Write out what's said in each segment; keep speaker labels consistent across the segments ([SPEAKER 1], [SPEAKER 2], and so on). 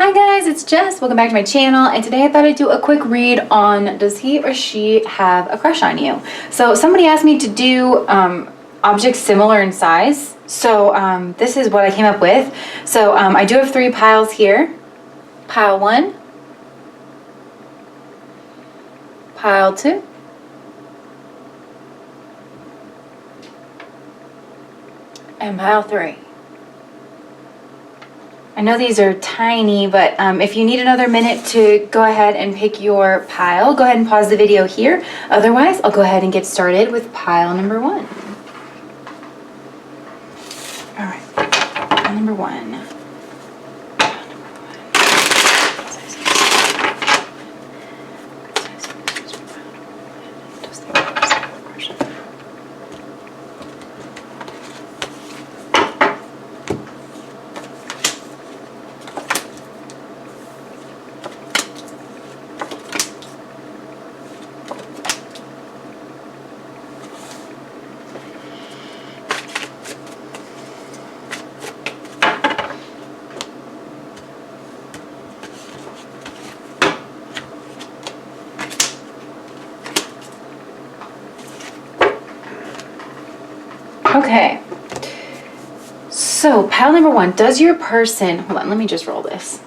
[SPEAKER 1] Hi guys, it's Jess. Welcome back to my channel, and today I thought I'd do a quick read on does he or she have a crush on you? So somebody asked me to do objects similar in size, so this is what I came up with. So I do have 3 piles here. Pile 1, pile 2, and pile 3. I know these are tiny, but if you need another minute to go ahead and pick your pile, go ahead and pause the video here. Otherwise, I'll go ahead and get started with pile number 1. All right, pile number 1. Okay, so pile number 1, does your person, hold on, let me just roll this.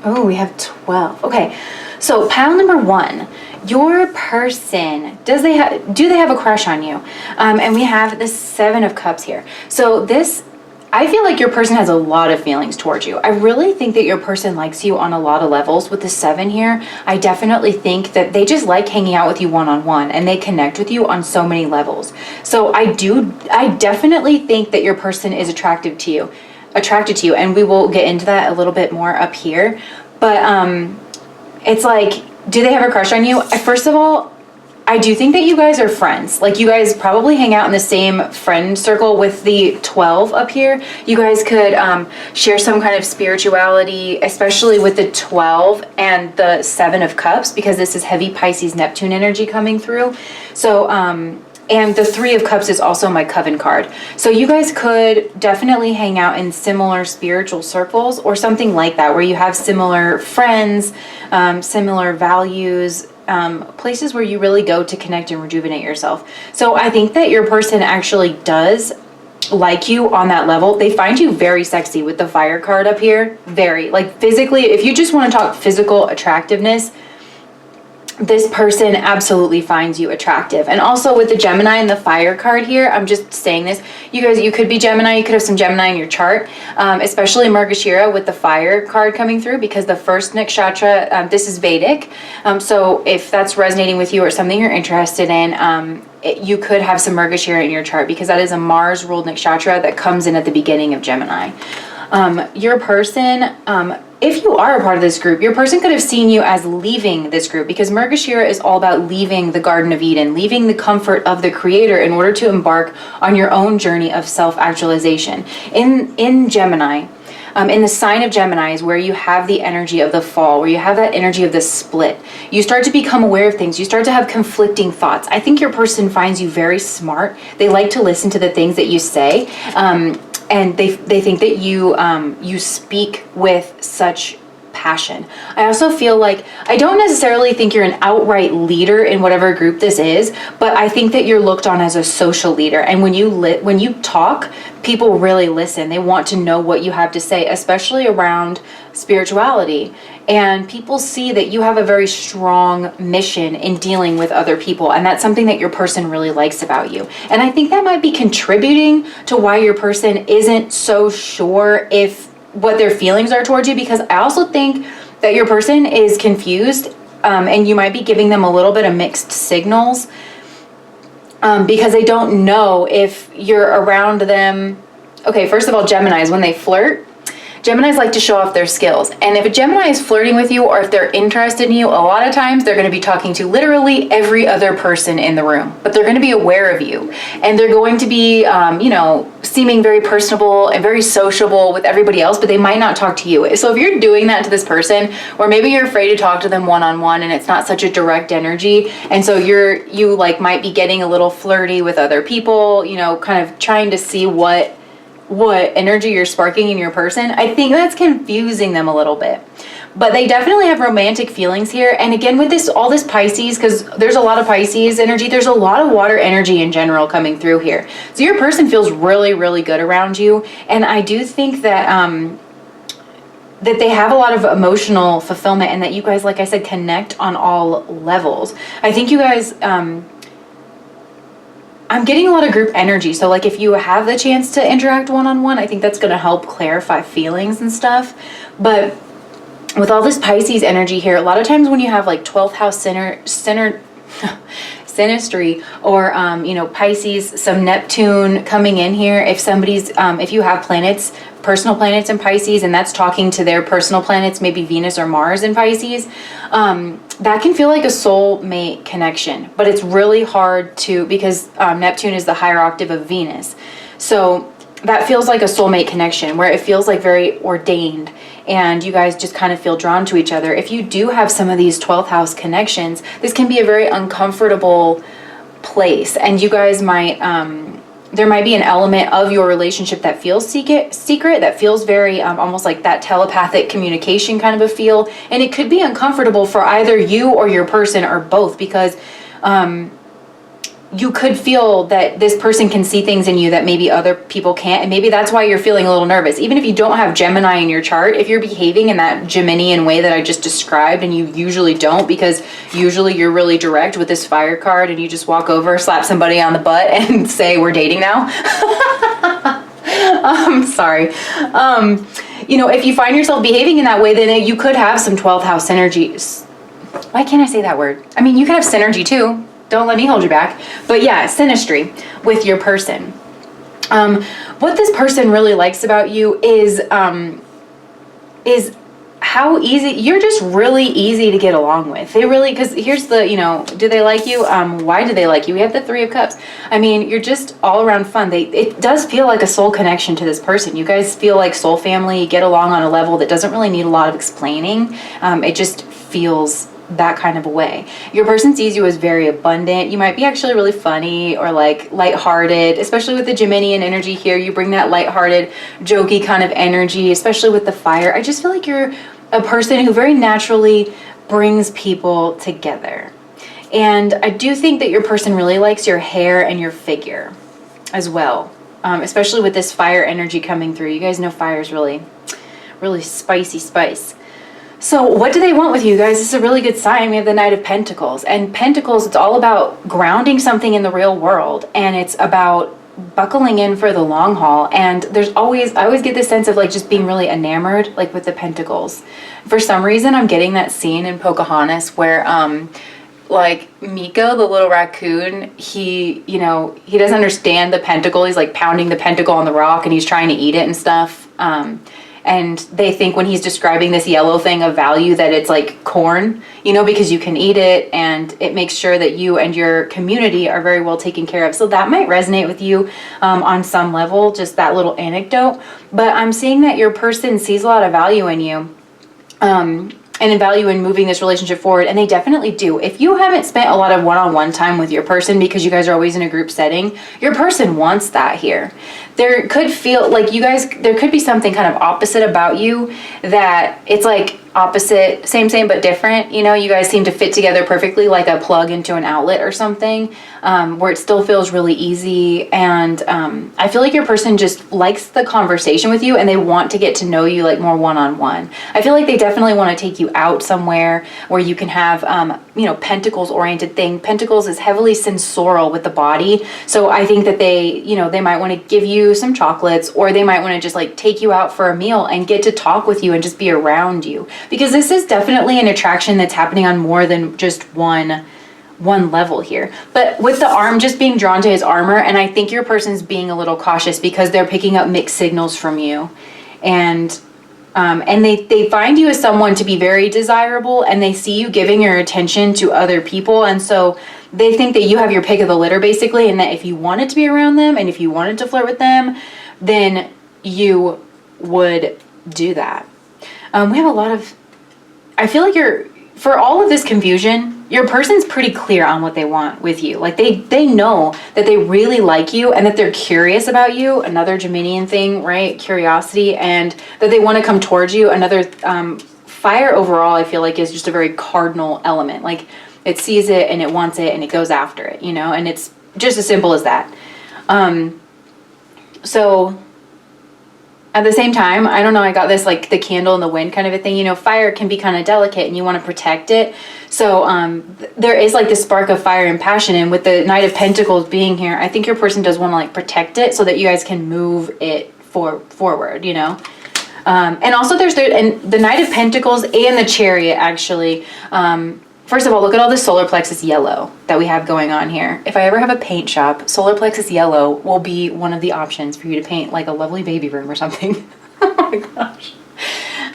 [SPEAKER 1] Oh, we have 12. Okay, so pile number 1, your person, do they have a crush on you? And we have the 7 of Cups here. So this, I feel like your person has a lot of feelings towards you. I really think that your person likes you on a lot of levels. With the 7 here, I definitely think that they just like hanging out with you one-on-one, and they connect with you on so many levels. So I definitely think that your person is attracted to you, and we will get into that a little bit more up here. But it's like, do they have a crush on you? First of all, I do think that you guys are friends. Like, you guys probably hang out in the same friend circle. With the 12 up here, you guys could share some kind of spirituality, especially with the 12 and the 7 of Cups, because this is heavy Pisces Neptune energy coming through. So and the 3 of Cups is also my coven card. So you guys could definitely hang out in similar spiritual circles or something like that, where you have similar friends, similar values, places where you really go to connect and rejuvenate yourself. So I think that your person actually does like you on that level. They find you very sexy with the Fire card up here. Very, like, physically, if you just want to talk physical attractiveness, this person absolutely finds you attractive. And also with the Gemini and the Fire card here, I'm just saying this, you guys, you could be Gemini, you could have some Gemini in your chart, especially Margashira with the Fire card coming through, because the first Nakshatra, this is Vedic. So if that's resonating with you or something you're interested in, you could have some Margashira in your chart, because that is a Mars ruled Nakshatra that comes in at the beginning of Gemini. Your person, if you are a part of this group, your person could have seen you as leaving this group, because Margashira is all about leaving the Garden of Eden, leaving the comfort of the Creator in order to embark on your own journey of self-actualization. In Gemini, in the sign of Gemini is where you have the energy of the fall, where you have that energy of the split. You start to become aware of things. You start to have conflicting thoughts. I think your person finds you very smart. They like to listen to the things that you say. And they think that you speak with such passion. I also feel like, I don't necessarily think you're an outright leader in whatever group this is, but I think that you're looked on as a social leader. And when you talk, people really listen. They want to know what you have to say, especially around spirituality. And people see that you have a very strong mission in dealing with other people. And that's something that your person really likes about you. And I think that might be contributing to why your person isn't so sure if what their feelings are towards you, because I also think that your person is confused, and you might be giving them a little bit of mixed signals, because they don't know if you're around them. Okay, first of all, Geminis, when they flirt, Geminis like to show off their skills. And if a Gemini is flirting with you, or if they're interested in you, a lot of times they're going to be talking to literally every other person in the room, but they're going to be aware of you. And they're going to be, seeming very personable and very sociable with everybody else, but they might not talk to you. So if you're doing that to this person, or maybe you're afraid to talk to them one-on-one and it's not such a direct energy, and so you might be getting a little flirty with other people, kind of trying to see what what energy you're sparking in your person, I think that's confusing them a little bit. But they definitely have romantic feelings here. And again, with this, all this Pisces, because there's a lot of Pisces energy, there's a lot of water energy in general coming through here. So your person feels really, really good around you. And I do think that that they have a lot of emotional fulfillment, and that you guys, like I said, connect on all levels. I think you guys, I'm getting a lot of group energy. So like if you have the chance to interact one-on-one, I think that's going to help clarify feelings and stuff. But with all this Pisces energy here, a lot of times when you have like 12th house synastry, or you know, Pisces, some Neptune coming in here, if somebody's if you have planets, personal planets in Pisces, and that's talking to their personal planets, maybe Venus or Mars in Pisces, that can feel like a soulmate connection. But it's really hard to, because Neptune is the higher octave of Venus, so that feels like a soulmate connection where it feels like very ordained, and you guys just kind of feel drawn to each other. If you do have some of these 12th house connections, this can be a very uncomfortable place, and you guys might, there might be an element of your relationship that feels secret, that feels very almost like that telepathic communication kind of a feel, and it could be uncomfortable for either you or your person or both, because you could feel that this person can see things in you that maybe other people can't, and maybe that's why you're feeling a little nervous. Even if you don't have Gemini in your chart, if you're behaving in that Geminian way that I just described, and you usually don't, because usually you're really direct with this fire card, and you just walk over, slap somebody on the butt, and say, we're dating now. Sorry. You know, if you find yourself behaving in that way, then you could have some 12th house synergy. Why can't I say that word? I mean, you could have synergy too. Don't let me hold you back. But yeah, synastry with your person. What this person really likes about you is how easy, you're just really easy to get along with. They really, because here's the, you know, do they like you? Why do they like you? We have the 3 of Cups. I mean, you're just all around fun. It does feel like a soul connection to this person. You guys feel like soul family, you get along on a level that doesn't really need a lot of explaining. It just feels that kind of a way. Your person sees you as very abundant. You might be actually really funny or like lighthearted, especially with the Geminian energy here. You bring that lighthearted, jokey kind of energy, especially with the fire. I just feel like you're a person who very naturally brings people together. And I do think that your person really likes your hair and your figure as well, especially with this fire energy coming through. You guys know fire is really, really spicy spice. So what do they want with you guys? This is a really good sign. We have the Knight of Pentacles. And Pentacles, it's all about grounding something in the real world. And it's about buckling in for the long haul. And I always get this sense of like just being really enamored, like with the Pentacles. For some reason, I'm getting that scene in Pocahontas where like Miko, the little raccoon, he doesn't understand the pentacle. He's like pounding the pentacle on the rock and he's trying to eat it and stuff. And they think when he's describing this yellow thing of value that it's like corn, you know, because you can eat it and it makes sure that you and your community are very well taken care of. So that might resonate with you on some level, just that little anecdote. But I'm seeing that your person sees a lot of value in you. And in value in moving this relationship forward, and they definitely do. If you haven't spent a lot of one-on-one time with your person because you guys are always in a group setting, your person wants that here. There could feel like there could be something kind of opposite about you that it's like opposite, same but different. You know, you guys seem to fit together perfectly, like a plug into an outlet or something, where it still feels really easy. And I feel like your person just likes the conversation with you and they want to get to know you like more one-on-one. I feel like they definitely want to take you out somewhere where you can have, Pentacles oriented thing. Pentacles is heavily sensorial with the body. So I think that they might want to give you some chocolates, or they might want to just like take you out for a meal and get to talk with you and just be around you. Because this is definitely an attraction that's happening on more than just one level here. But with the arm, just being drawn to his armor, and I think your person's being a little cautious because they're picking up mixed signals from you. And they find you as someone to be very desirable, and they see you giving your attention to other people. And so they think that you have your pick of the litter, basically, and that if you wanted to be around them and if you wanted to flirt with them, then you would do that. We have a lot of, I feel like for all of this confusion, your person's pretty clear on what they want with you. Like they know that they really like you and that they're curious about you. Another Geminian thing, right? Curiosity, and that they want to come towards you. Another fire overall, I feel like, is just a very cardinal element. Like it sees it and it wants it and it goes after it, you know, and it's just as simple as that. So at the same time, I don't know, I got this like the candle in the wind kind of a thing. You know, fire can be kind of delicate and you want to protect it. So there is like this spark of fire and passion. And with the Knight of Pentacles being here, I think your person does want to like protect it so that you guys can move it forward, you know. And also there's the Knight of Pentacles and the Chariot actually. First of all, look at all this solar plexus yellow that we have going on here. If I ever have a paint shop, solar plexus yellow will be one of the options for you to paint like a lovely baby room or something. Oh my gosh.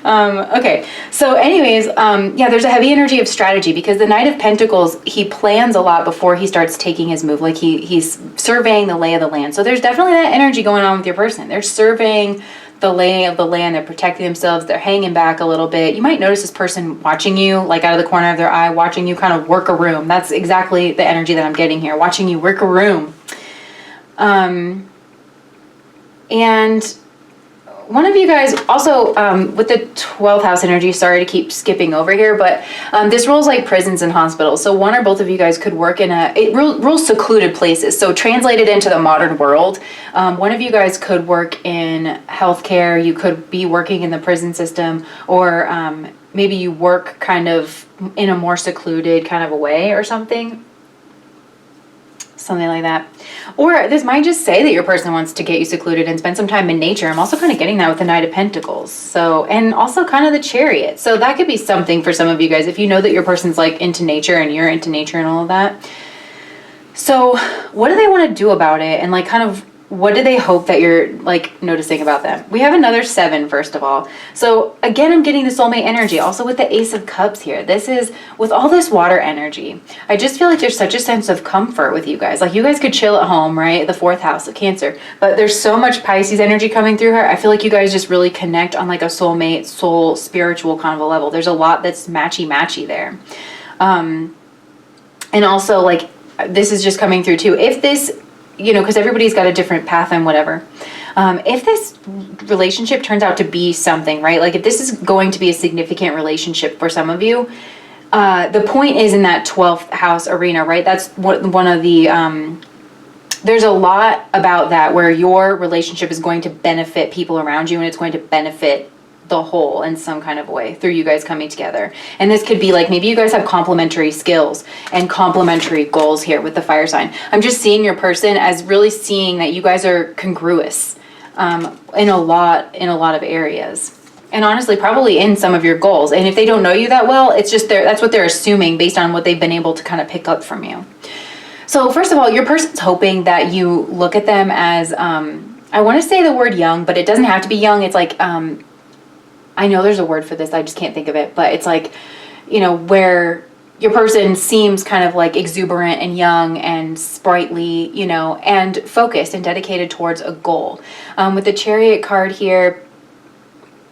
[SPEAKER 1] Okay, so anyways, yeah, there's a heavy energy of strategy because the Knight of Pentacles, he plans a lot before he starts taking his move. Like he's surveying the lay of the land. So there's definitely that energy going on with your person. They're surveying the lay of the land, they're protecting themselves, they're hanging back a little bit. You might notice this person watching you, like out of the corner of their eye, watching you kind of work a room. That's exactly the energy that I'm getting here, watching you work a room. And one of you guys also, with the 12th house energy, sorry to keep skipping over here, but this rules like prisons and hospitals. So one or both of you guys could work in it rules secluded places. So translated into the modern world, one of you guys could work in healthcare, you could be working in the prison system, or maybe you work kind of in a more secluded kind of a way or something. Something like that. Or this might just say that your person wants to get you secluded and spend some time in nature. I'm also kind of getting that with the Knight of Pentacles. So, and also kind of the Chariot. So that could be something for some of you guys if you know that your person's like into nature and you're into nature and all of that. So what do they want to do about it? And like kind of what do they hope that you're like noticing about them? We have another 7, first of all. So again, I'm getting the soulmate energy also with the Ace of Cups here. This is with all this water energy. I just feel like there's such a sense of comfort with you guys. Like you guys could chill at home, right? The 4th house of Cancer, but there's so much Pisces energy coming through her. I feel like you guys just really connect on like a soulmate, soul, spiritual kind of a level. There's a lot that's matchy there. And also like, this is just coming through too. If this, you know, because everybody's got a different path and whatever. If this relationship turns out to be something, right? Like if this is going to be a significant relationship for some of you, the point is in that 12th house arena, right? That's one of the, there's a lot about that where your relationship is going to benefit people around you and it's going to benefit the whole in some kind of way through you guys coming together. And this could be like maybe you guys have complementary skills and complementary goals here with the fire sign. I'm just seeing your person as really seeing that you guys are congruous in a lot of areas. And honestly, probably in some of your goals. And if they don't know you that well, it's just that's what they're assuming based on what they've been able to kind of pick up from you. So first of all, your person's hoping that you look at them as, I want to say the word young, but it doesn't have to be young. It's like, I know there's a word for this, I just can't think of it, but it's like, you know, where your person seems kind of like exuberant and young and sprightly, you know, and focused and dedicated towards a goal. With the Chariot card here,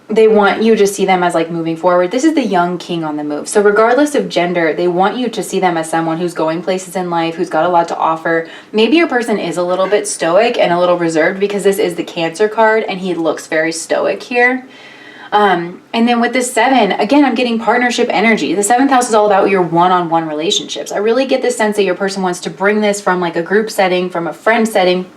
[SPEAKER 1] they want you to see them as like moving forward. This is the young king on the move. So regardless of gender, they want you to see them as someone who's going places in life, who's got a lot to offer. Maybe your person is a little bit stoic and a little reserved because this is the Cancer card and he looks very stoic here. And then with this 7, again, I'm getting partnership energy. The 7th house is all about your one-on-one relationships. I really get this sense that your person wants to bring this from like a group setting, from a friend setting,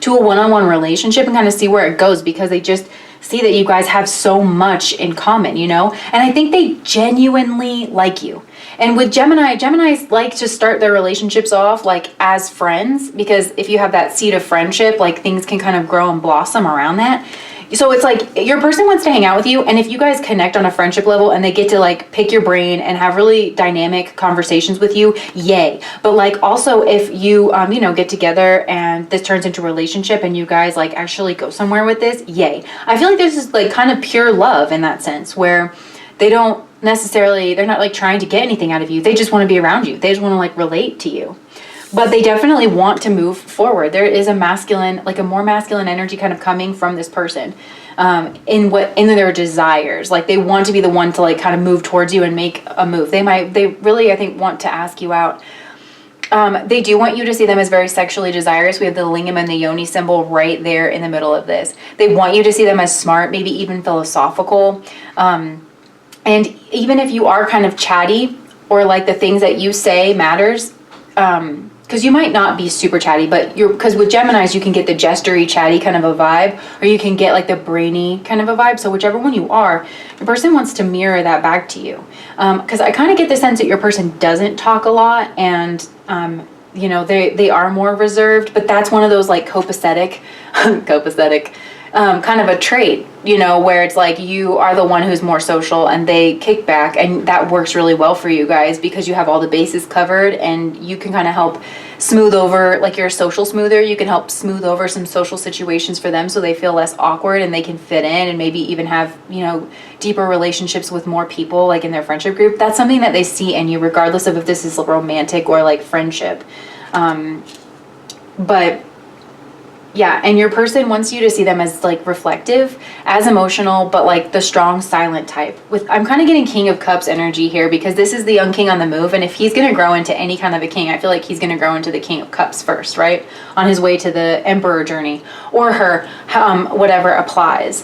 [SPEAKER 1] to a one-on-one relationship and kind of see where it goes because they just see that you guys have so much in common, you know? And I think they genuinely like you. And with Geminis like to start their relationships off like as friends because if you have that seed of friendship, like things can kind of grow and blossom around that. So it's like your person wants to hang out with you, and if you guys connect on a friendship level and they get to like pick your brain and have really dynamic conversations with you, yay. But like also if you you know, get together and this turns into a relationship and you guys like actually go somewhere with this, yay. I feel like this is like kind of pure love in that sense where they don't necessarily, they're not like trying to get anything out of you. They just want to be around you. They just want to like relate to you. But they definitely want to move forward. There is a masculine, like a more masculine energy kind of coming from this person. in their desires. Like they want to be the one to like kind of move towards you and make a move. They really, I think, want to ask you out. They do want you to see them as very sexually desirous. We have the lingam and the yoni symbol right there in the middle of this. They want you to see them as smart, maybe even philosophical. And even if you are kind of chatty, or like the things that you say matters, because you might not be super chatty, but because with Geminis you can get the jestery, chatty kind of a vibe, or you can get like the brainy kind of a vibe. So whichever one you are, your person wants to mirror that back to you. Because I kind of get the sense that your person doesn't talk a lot, and you know, they are more reserved, but that's one of those like copacetic kind of a trait, you know, where it's like you are the one who's more social and they kick back, and that works really well for you guys because you have all the bases covered, and you can kind of help smooth over, like you're a social smoother, you can help smooth over some social situations for them so they feel less awkward and they can fit in, and maybe even have, you know, deeper relationships with more people like in their friendship group. That's something that they see in you regardless of if this is romantic or like friendship. But yeah, and your person wants you to see them as like reflective, as emotional, but like the strong silent type. I'm kind of getting King of Cups energy here because this is the young king on the move, and if he's going to grow into any kind of a king, I feel like he's going to grow into the King of Cups first, right? On his way to the Emperor journey, or her, whatever applies.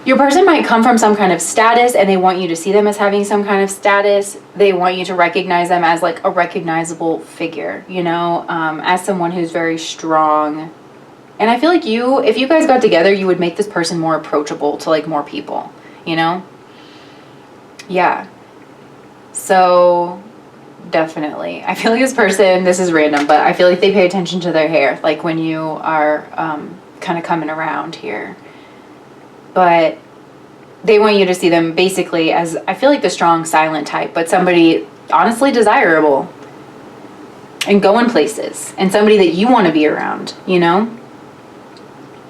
[SPEAKER 1] Your person might come from some kind of status, and they want you to see them as having some kind of status. They want you to recognize them as like a recognizable figure, you know, as someone who's very strong. And I feel like if you guys got together, you would make this person more approachable to like more people, you know? Yeah. So definitely. I feel like this person, this is random, but I feel like they pay attention to their hair, like when you are kind of coming around here. But they want you to see them basically as, I feel like the strong silent type, but somebody honestly desirable and going places, and somebody that you want to be around, you know?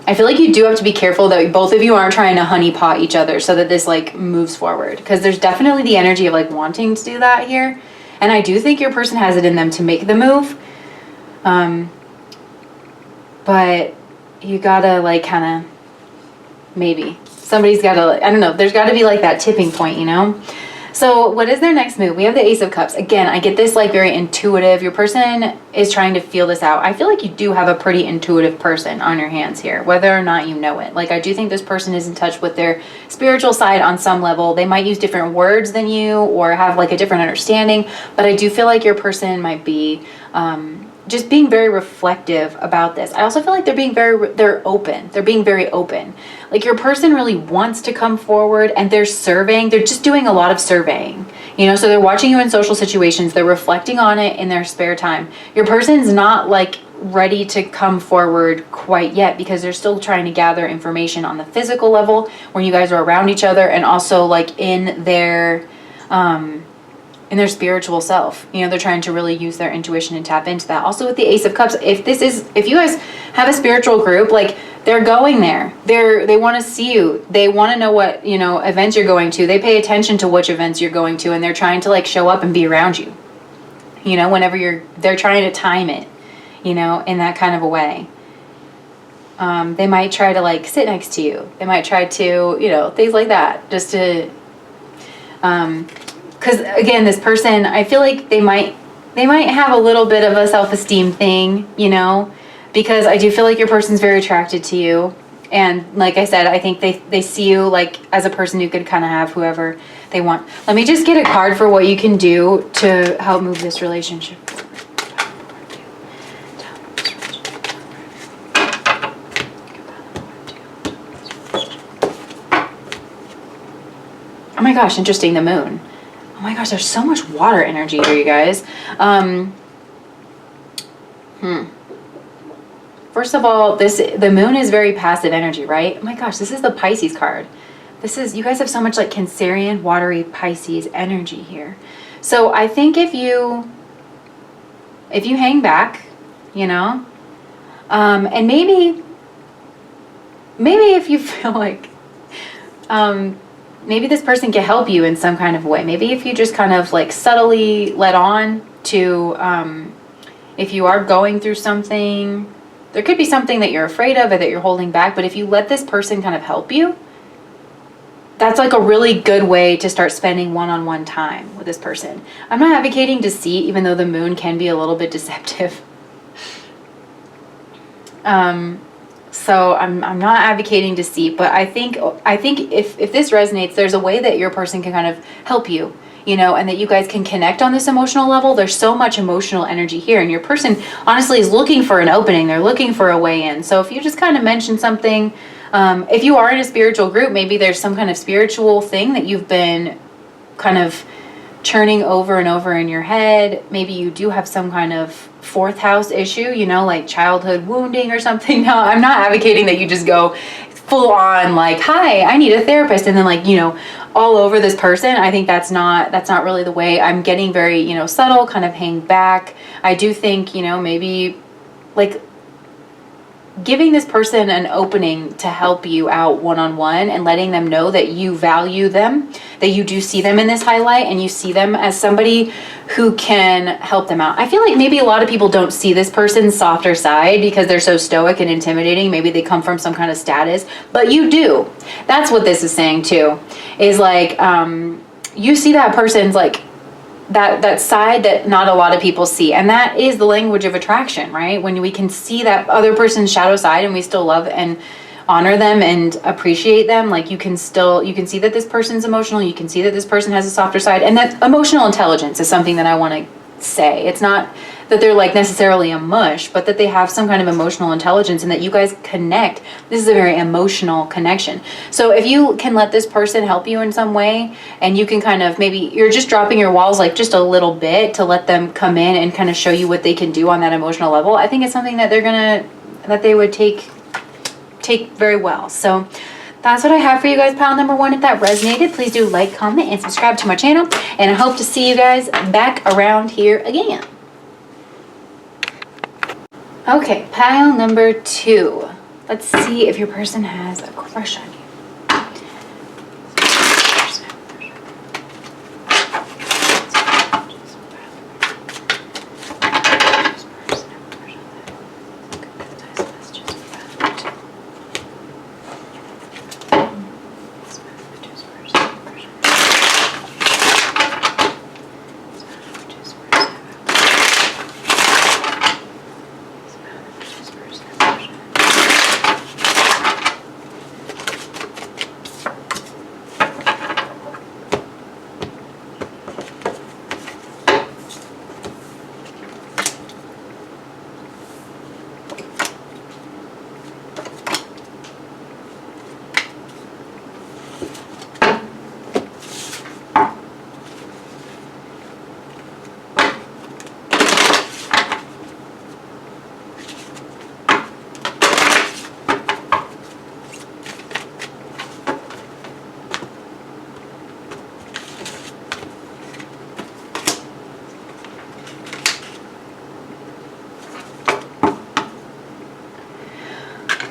[SPEAKER 1] I feel like you do have to be careful that both of you aren't trying to honeypot each other so that this like moves forward, because there's definitely the energy of like wanting to do that here, and I do think your person has it in them to make the move, but you gotta like kind of, maybe somebody's gotta, I don't know, there's gotta be like that tipping point, you know? So what is their next move? We have the Ace of Cups. Again, I get this like very intuitive. Your person is trying to feel this out. I feel like you do have a pretty intuitive person on your hands here, whether or not you know it. Like I do think this person is in touch with their spiritual side on some level. They might use different words than you or have like a different understanding, but I do feel like your person might be just being very reflective about this. I also feel like they're open. They're being very open. Like your person really wants to come forward, and they're just doing a lot of surveying, you know, so they're watching you in social situations. They're reflecting on it in their spare time. Your person's not like ready to come forward quite yet because they're still trying to gather information on the physical level when you guys are around each other, and also like in their spiritual self. You know, they're trying to really use their intuition and tap into that. Also with the Ace of Cups, if you guys have a spiritual group, like they're going there. They want to see you. They want to know what, you know, events you're going to. They pay attention to which events you're going to, and they're trying to like show up and be around you. You know, whenever they're trying to time it, you know, in that kind of a way. They might try to like sit next to you. They might try to, you know, things like that, just to because again, this person, I feel like they might have a little bit of a self-esteem thing, you know, because I do feel like your person's very attracted to you. And like I said, I think they see you like as a person who could kind of have whoever they want. Let me just get a card for what you can do to help move this relationship forward. Oh my gosh, interesting, the moon. Oh my gosh, there's so much water energy here, you guys. First of all, the moon is very passive energy, right? Oh my gosh, this is the Pisces card. You guys have so much like Cancerian, watery Pisces energy here. So I think if you hang back, you know, and maybe if you feel like, maybe this person can help you in some kind of way. Maybe if you just kind of like subtly let on to, if you are going through something, There could be something that you're afraid of or that you're holding back, but if you let this person kind of help you, that's like a really good way to start spending one-on-one time with this person. I'm not advocating deceit, even though the moon can be a little bit deceptive. So I'm not advocating deceit, but I think if this resonates, there's a way that your person can kind of help you, and that you guys can connect on this emotional level. There's so much emotional energy here, and your person honestly is looking for an opening. They're looking for a way in. So if you just kind of mention something, if you are in a spiritual group, maybe there's some kind of spiritual thing that you've been kind of churning over and over in your head. Maybe you do have some kind of fourth house issue, like childhood wounding or something. No, I'm not advocating that you just go full on like, hi, I need a therapist, and then like, all over this person. I think that's not really the way. I'm getting very, subtle, kind of hang back. I do think, maybe like giving this person an opening to help you out one-on-one and letting them know that you value them, that you do see them in this highlight and you see them as somebody who can help them out. I feel like maybe a lot of people don't see this person's softer side because they're so stoic and intimidating. Maybe they come from some kind of status, but you do. That's what this is saying too, is like, you see that person's like, that side that not a lot of people see. And that is the language of attraction, right? When we can see that other person's shadow side and we still love and honor them and appreciate them, like you can see that this person's emotional, you can see that this person has a softer side, and that emotional intelligence is something that I want to say. It's not that they're like necessarily a mush, but that they have some kind of emotional intelligence and that you guys connect. This is a very emotional connection. So if you can let this person help you in some way, and you can kind of, maybe you're just dropping your walls like just a little bit to let them come in and kind of show you what they can do on that emotional level, I think it's something that they would take very well. So that's what I have for you guys, pile number 1. If that resonated, please do like, comment, and subscribe to my channel. And I hope to see you guys back around here again. Okay, pile number 2. Let's see if your person has a crush on you.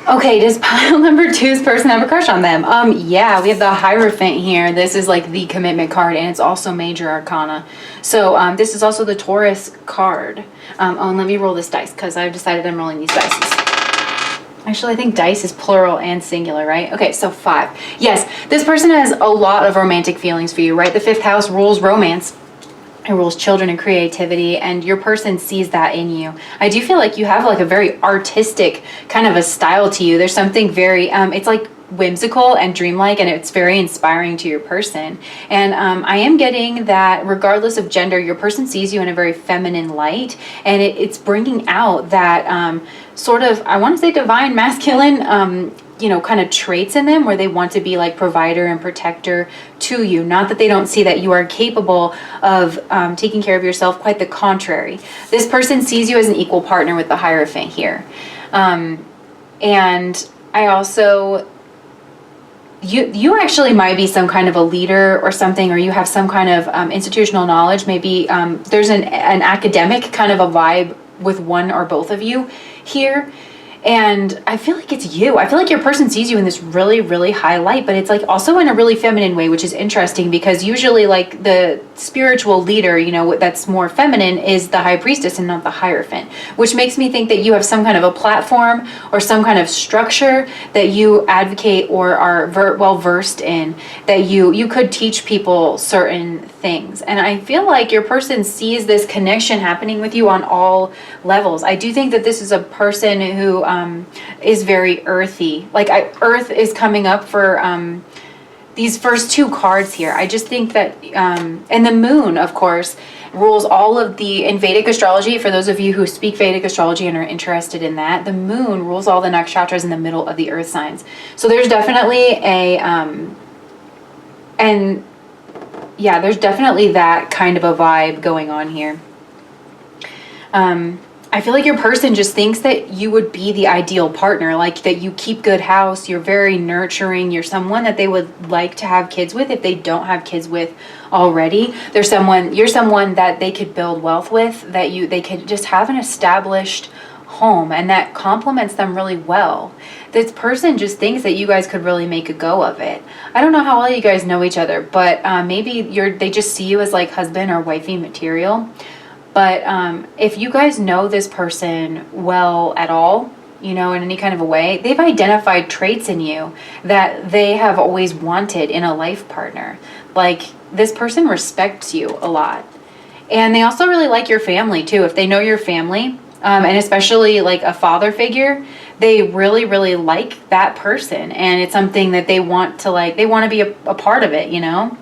[SPEAKER 1] Okay, does pile number 2's person have a crush on them? Yeah, we have the Hierophant here. This is like the commitment card, and it's also major arcana. So this is also the Taurus card. And let me roll this dice because I've decided I'm rolling these dice. Actually, I think dice is plural and singular, right? Okay, so 5. Yes, this person has a lot of romantic feelings for you, right? The 5th house rules romance. It rules children and creativity, and your person sees that in you. I do feel like you have like a very artistic kind of a style to you. There's something very, it's like whimsical and dreamlike, and it's very inspiring to your person. And I am getting that regardless of gender, your person sees you in a very feminine light, and it's bringing out that sort of, I want to say divine masculine, kind of traits in them where they want to be like provider and protector to you. Not that they don't see that you are capable of taking care of yourself, quite the contrary. This person sees you as an equal partner with the Hierophant here. And I also, you actually might be some kind of a leader or something, or you have some kind of institutional knowledge. Maybe there's an academic kind of a vibe with one or both of you here. And I feel like it's you. I feel like your person sees you in this really, really high light, but it's like also in a really feminine way, which is interesting because usually like the spiritual leader, you know, that's more feminine is the high priestess and not the Hierophant, which makes me think that you have some kind of a platform or some kind of structure that you advocate or are well versed in, that you could teach people certain things. And I feel like your person sees this connection happening with you on all levels. I do think that this is a person who is very earthy. Like earth is coming up for these first two cards here. I just think that, and the moon, of course, rules all of in Vedic astrology. For those of you who speak Vedic astrology and are interested in that, the moon rules all the nakshatras in the middle of the earth signs. So there's definitely there's definitely that kind of a vibe going on here. I feel like your person just thinks that you would be the ideal partner, like that you keep good house, you're very nurturing, you're someone that they would like to have kids with if they don't have kids with already. You're someone that they could build wealth with, that they could just have an established home, and that complements them really well. This person just thinks that you guys could really make a go of it. I don't know how well you guys know each other, but maybe they just see you as like husband or wifey material. But if you guys know this person well at all, you know, in any kind of a way, they've identified traits in you that they have always wanted in a life partner. Like this person respects you a lot. And they also really like your family too. If they know your family, and especially like a father figure, they really, really like that person. And it's something that they want to be a part of it, you know?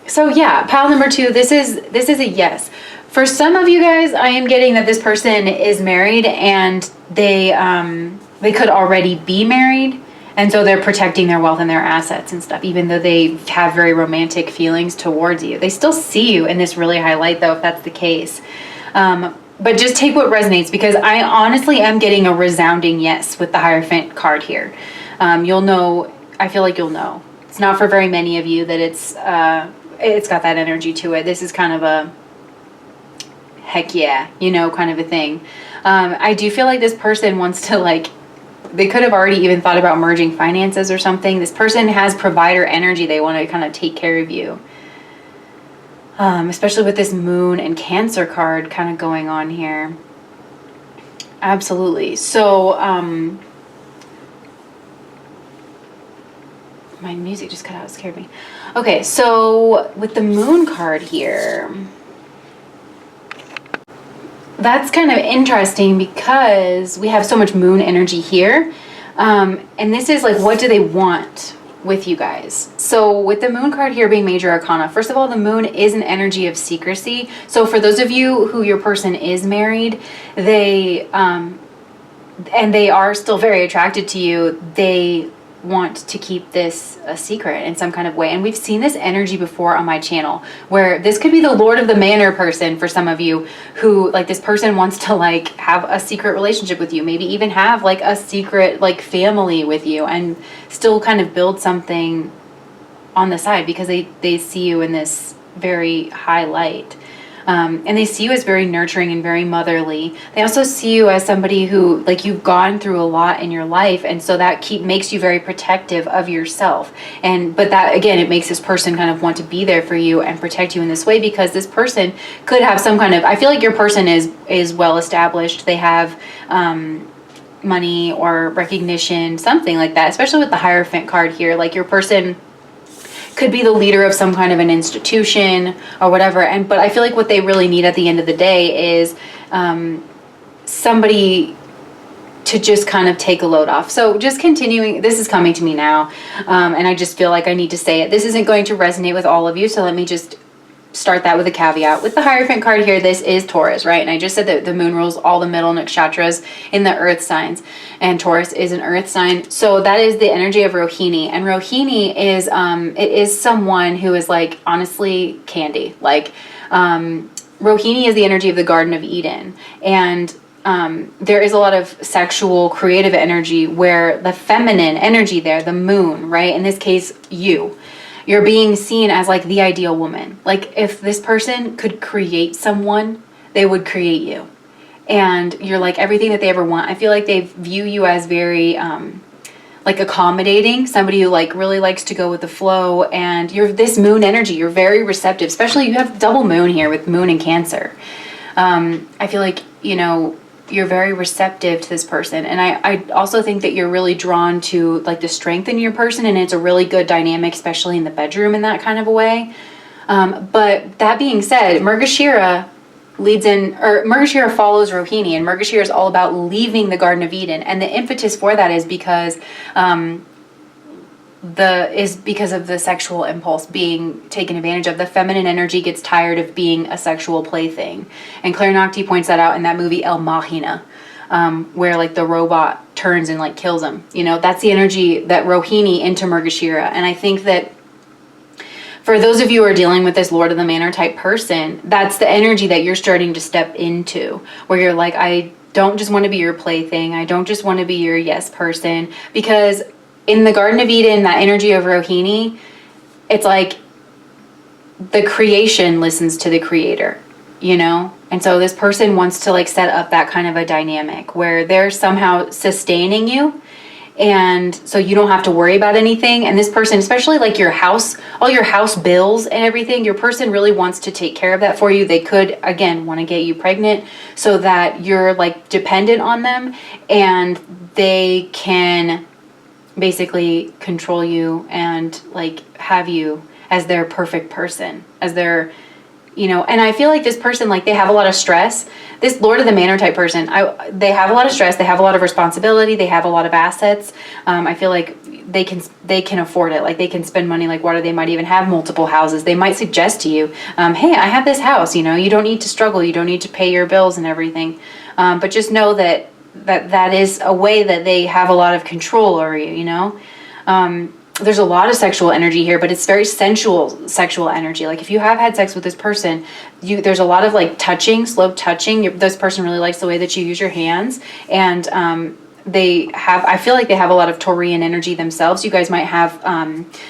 [SPEAKER 1] So yeah, pile number 2, this is a yes. For some of you guys, I am getting that this person is married and they could already be married. And so they're protecting their wealth and their assets and stuff, even though they have very romantic feelings towards you. They still see you in this really high light though, if that's the case. But just take what resonates, because I honestly am getting a resounding yes with the Hierophant card here. You'll know, I feel like you'll know. It's not for very many of you that it's got that energy to it. This is kind of a heck yeah, you know, kind of a thing. I do feel like this person wants to they could have already even thought about merging finances or something. This person has provider energy. They want to kind of take care of you. Especially with this moon and Cancer card kind of going on here. Absolutely. So, my music just cut out, it scared me. Okay, so with the moon card here, that's kind of interesting because we have so much moon energy here. And this is like, what do they want with you guys? So with the moon card here being major arcana, first of all, the moon is an energy of secrecy. So for those of you who your person is married, they are still very attracted to you, they want to keep this a secret in some kind of way. And we've seen this energy before on my channel, where this could be the Lord of the Manor person for some of you, who this person wants to have a secret relationship with you, maybe even have a secret family with you, and still kind of build something on the side because they see you in this very high light. And they see you as very nurturing and very motherly. They also see you as somebody who, you've gone through a lot in your life, and so that makes you very protective of yourself. But that, again, it makes this person kind of want to be there for you and protect you in this way, because this person could have some kind of, I feel like your person is well established. They have money or recognition, something like that, especially with the Hierophant card here. Your person could be the leader of some kind of an institution or whatever. But I feel like what they really need at the end of the day is somebody to just kind of take a load off. So just continuing, this is coming to me now, and I just feel like I need to say it. This isn't going to resonate with all of you, so let me just start that with a caveat. With the Hierophant card here, this is Taurus, right? And I just said that the moon rules all the middle nakshatras in the earth signs, and Taurus is an earth sign. So that is the energy of Rohini, and Rohini is it is someone who is honestly candy. Rohini is the energy of the Garden of Eden, and there is a lot of sexual creative energy, where the feminine energy there, the moon, right? In this case, you're being seen as the ideal woman. If this person could create someone, they would create you. and you're like everything that they ever want. I feel like they view you as very like accommodating, somebody who like really likes to go with the flow, and you're this moon energy. You're very receptive, especially you have double moon here with moon and Cancer. I feel like, you know, you're very receptive to this person. And I also think that you're really drawn to like the strength in your person, and it's a really good dynamic, especially in the bedroom in that kind of a way. But that being said, Mrgashira Mrgashira follows Rohini, and Mrgashira is all about leaving the Garden of Eden. And the impetus for that is because of the sexual impulse being taken advantage of. The feminine energy gets tired of being a sexual plaything. And Claire Nakti points that out in that movie El Machina, where like the robot turns and like kills him. You know, that's the energy that Rohini into Mrgashira. And I think that for those of you who are dealing with this Lord of the Manor type person, that's the energy that you're starting to step into, where you're like, I don't just want to be your plaything. I don't just want to be your yes person. Because in the Garden of Eden, that energy of Rohini, it's like the creation listens to the creator, you know? And so this person wants to like set up that kind of a dynamic where they're somehow sustaining you, and so you don't have to worry about anything. And this person, especially like your house, all your house bills and everything, your person really wants to take care of that for you. They could, again, want to get you pregnant so that you're like dependent on them, and they can basically control you and like have you as their perfect person, as their, you know. And I feel like this person, like they have a lot of stress. This Lord of the Manor type person, they have a lot of stress. They have a lot of responsibility. They have a lot of assets. I feel like they can afford it. Like they can spend money like water. They might even have multiple houses. They might suggest to you, hey, I have this house. You know, you don't need to struggle. You don't need to pay your bills and everything. But just know that is a way that they have a lot of control over you. You know. There's a lot of sexual energy here, but it's very sensual sexual energy. Like if you have had sex with this person, there's a lot of like touching, slow touching. This person really likes the way that you use your hands, and I feel like they have a lot of Taurian energy themselves. You guys might have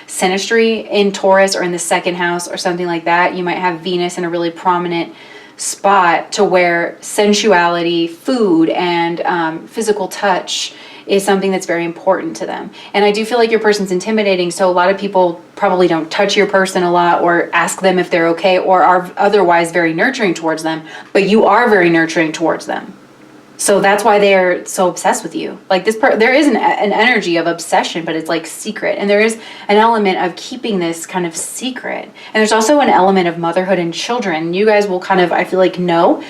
[SPEAKER 1] synastry in Taurus or in the second house or something like that. You might have Venus in a really prominent spot to where sensuality, food, and physical touch is something that's very important to them. And I do feel like your person's intimidating, so a lot of people probably don't touch your person a lot or ask them if they're okay, or are otherwise very nurturing towards them, but you are very nurturing towards them. So that's why they're so obsessed with you. Like there is an energy of obsession, but it's like secret. And there is an element of keeping this kind of secret. And there's also an element of motherhood and children. You guys will kind of, I feel like, know.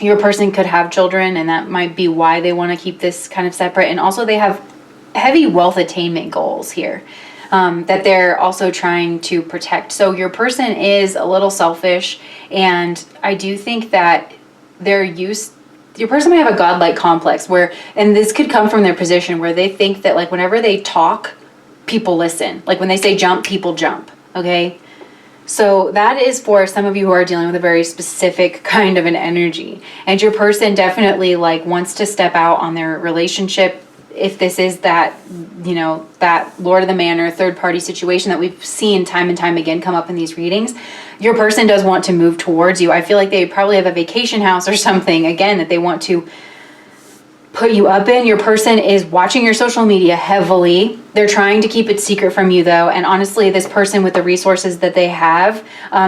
[SPEAKER 1] Your person could have children, and that might be why they want to keep this kind of separate. And also they have heavy wealth attainment goals here that they're also trying to protect. So your person is a little selfish, and I do think that your person might have a godlike complex where, and this could come from their position, where they think that like whenever they talk, people listen. Like when they say jump, people jump, okay? So that is for some of you who are dealing with a very specific kind of an energy. And your person definitely like wants to step out on their relationship. If this is that, you know, that Lord of the Manor third party situation that we've seen time and time again come up in these readings, your person does want to move towards you. I feel like they probably have a vacation house or something, again, that they want to put you up in. Your person is watching your social media heavily. They're trying to keep it secret from you though. And honestly, this person with the resources that they have,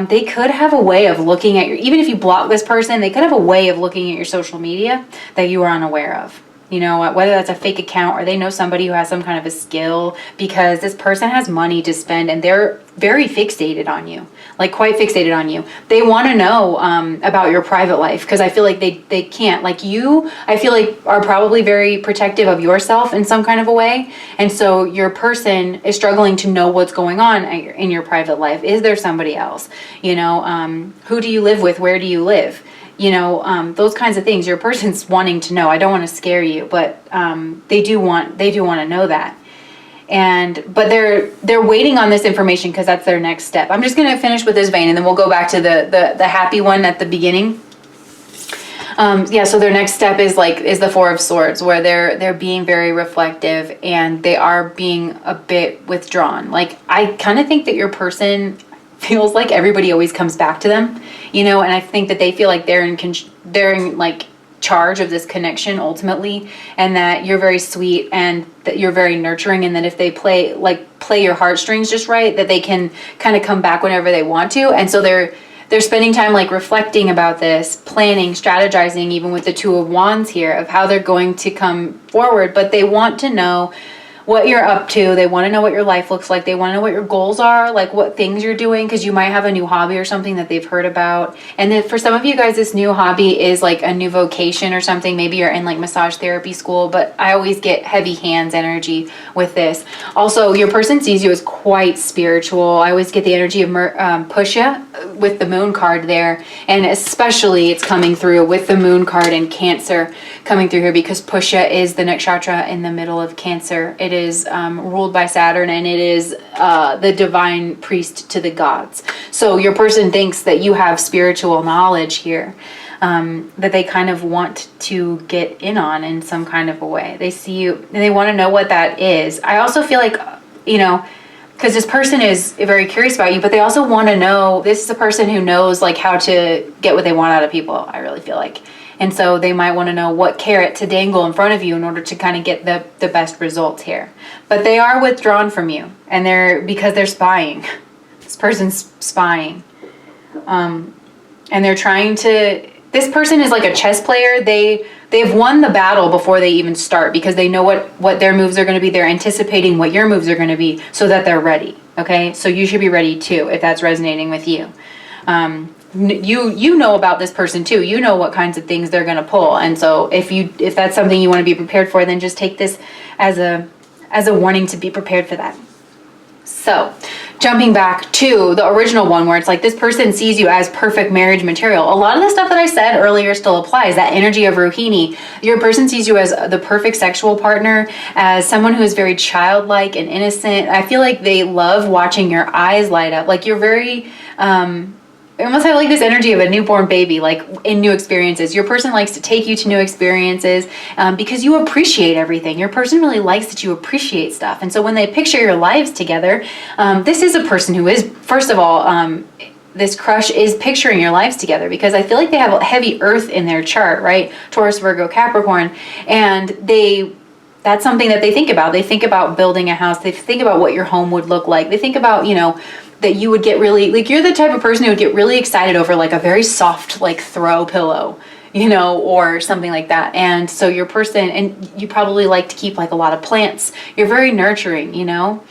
[SPEAKER 1] they could have a way of looking at even if you block this person, they could have a way of looking at your social media that you are unaware of. You know, whether that's a fake account or they know somebody who has some kind of a skill, because this person has money to spend and they're very fixated on you, like quite fixated on you. They want to know about your private life, because I feel like they can't. Like you, I feel like are probably very protective of yourself in some kind of a way. And so your person is struggling to know what's going on in your private life. Is there somebody else? You know, who do you live with? Where do you live? You know, those kinds of things. Your person's wanting to know. I don't want to scare you, but they do want to know that. But they're waiting on this information because that's their next step. I'm just going to finish with this vein, and then we'll go back to the happy one at the beginning. So their next step is the Four of Swords, where they're being very reflective and they are being a bit withdrawn. Like I kind of think that your person feels like everybody always comes back to them, you know, and I think that they feel like they're in like charge of this connection ultimately, and that you're very sweet and that you're very nurturing, and that if they play your heartstrings just right, that they can kind of come back whenever they want to. And so they're spending time like reflecting about this, planning, strategizing, even with the Two of Wands here, of how they're going to come forward. But they want to know what you're up to. They want to know what your life looks like. They want to know what your goals are, like what things you're doing, because you might have a new hobby or something that they've heard about. And then for some of you guys, this new hobby is like a new vocation or something. Maybe you're in like massage therapy school, but I always get heavy hands energy with this. Also, your person sees you as quite spiritual. I always get the energy of Pusha with the moon card there, and especially it's coming through with the moon card and Cancer coming through here, because Pusha is the nakshatra in the middle of Cancer. It is ruled by Saturn, and it is the divine priest to the gods. So your person thinks that you have spiritual knowledge here, that they kind of want to get in on in some kind of a way. They see you and they want to know what that is. I also feel like, you know, because this person is very curious about you, but they also want to know, this is a person who knows like how to get what they want out of people, I really feel like. And so they might want to know what carrot to dangle in front of you in order to kind of get the best results here. But they are withdrawn from you, and because they're spying. This person's spying. And they're trying to, this person is like a chess player. They've won the battle before they even start, because they know what their moves are going to be. They're anticipating what your moves are going to be so that they're ready. Okay, so you should be ready too if that's resonating with you. You know about this person too. You know what kinds of things they're going to pull, and so if that's something you want to be prepared for, then just take this as a warning to be prepared for that. So, jumping back to the original one where it's like this person sees you as perfect marriage material. A lot of the stuff that I said earlier still applies. That energy of Rohini. Your person sees you as the perfect sexual partner, as someone who is very childlike and innocent. I feel like they love watching your eyes light up. Like you're very... I almost have like this energy of a newborn baby, like in new experiences. Your person likes to take you to new experiences because you appreciate everything. Your person really likes that you appreciate stuff. And so when they picture your lives together, this is a person who is, first of all, this crush is picturing your lives together, because I feel like they have a heavy earth in their chart, right? Taurus, Virgo, Capricorn. And that's something that they think about. They think about building a house. They think about what your home would look like. They think about, you know, that you would get really, like you're the type of person who would get really excited over like a very soft like throw pillow, you know, or something like that. And so your person, and you probably like to keep like a lot of plants. You're very nurturing, you know.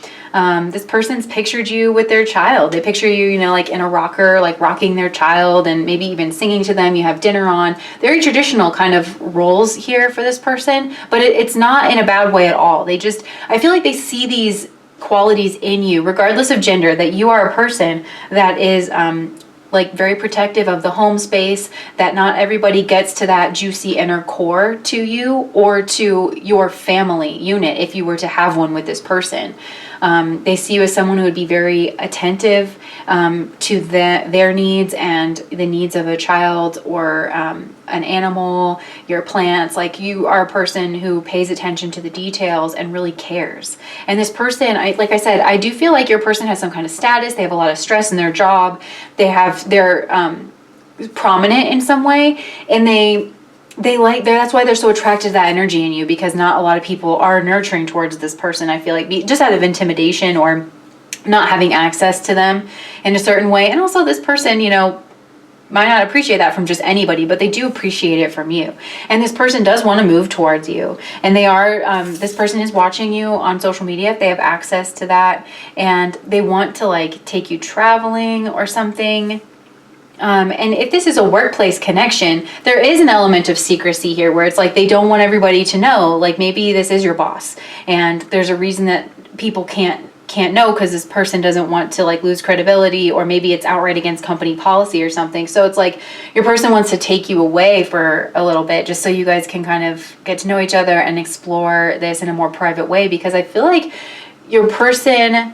[SPEAKER 1] This person's pictured you with their child. They picture you, you know, like in a rocker, like rocking their child and maybe even singing to them. You have dinner on. Very traditional kind of roles here for this person, but it's not in a bad way at all. I feel like they see these qualities in you, regardless of gender, that you are a person that is like very protective of the home space, that not everybody gets to that juicy inner core to you or to your family unit if you were to have one with this person. They see you as someone who would be very attentive to their needs and the needs of a child or an animal, your plants. Like you are a person who pays attention to the details and really cares. And this person, like I said, I do feel like your person has some kind of status. They have a lot of stress in their job. They're prominent in some way, and that's why they're so attracted to that energy in you, because not a lot of people are nurturing towards this person. I feel like just out of intimidation or not having access to them in a certain way. And also this person, you know, might not appreciate that from just anybody, but they do appreciate it from you. And this person does want to move towards you, and this person is watching you on social media if they have access to that, and they want to like take you traveling or something. And if this is a workplace connection, there is an element of secrecy here where it's like they don't want everybody to know. Like maybe this is your boss, and there's a reason that people can't know, because this person doesn't want to like lose credibility, or maybe it's outright against company policy or something. So it's like your person wants to take you away for a little bit just so you guys can kind of get to know each other and explore this in a more private way, because I feel like your person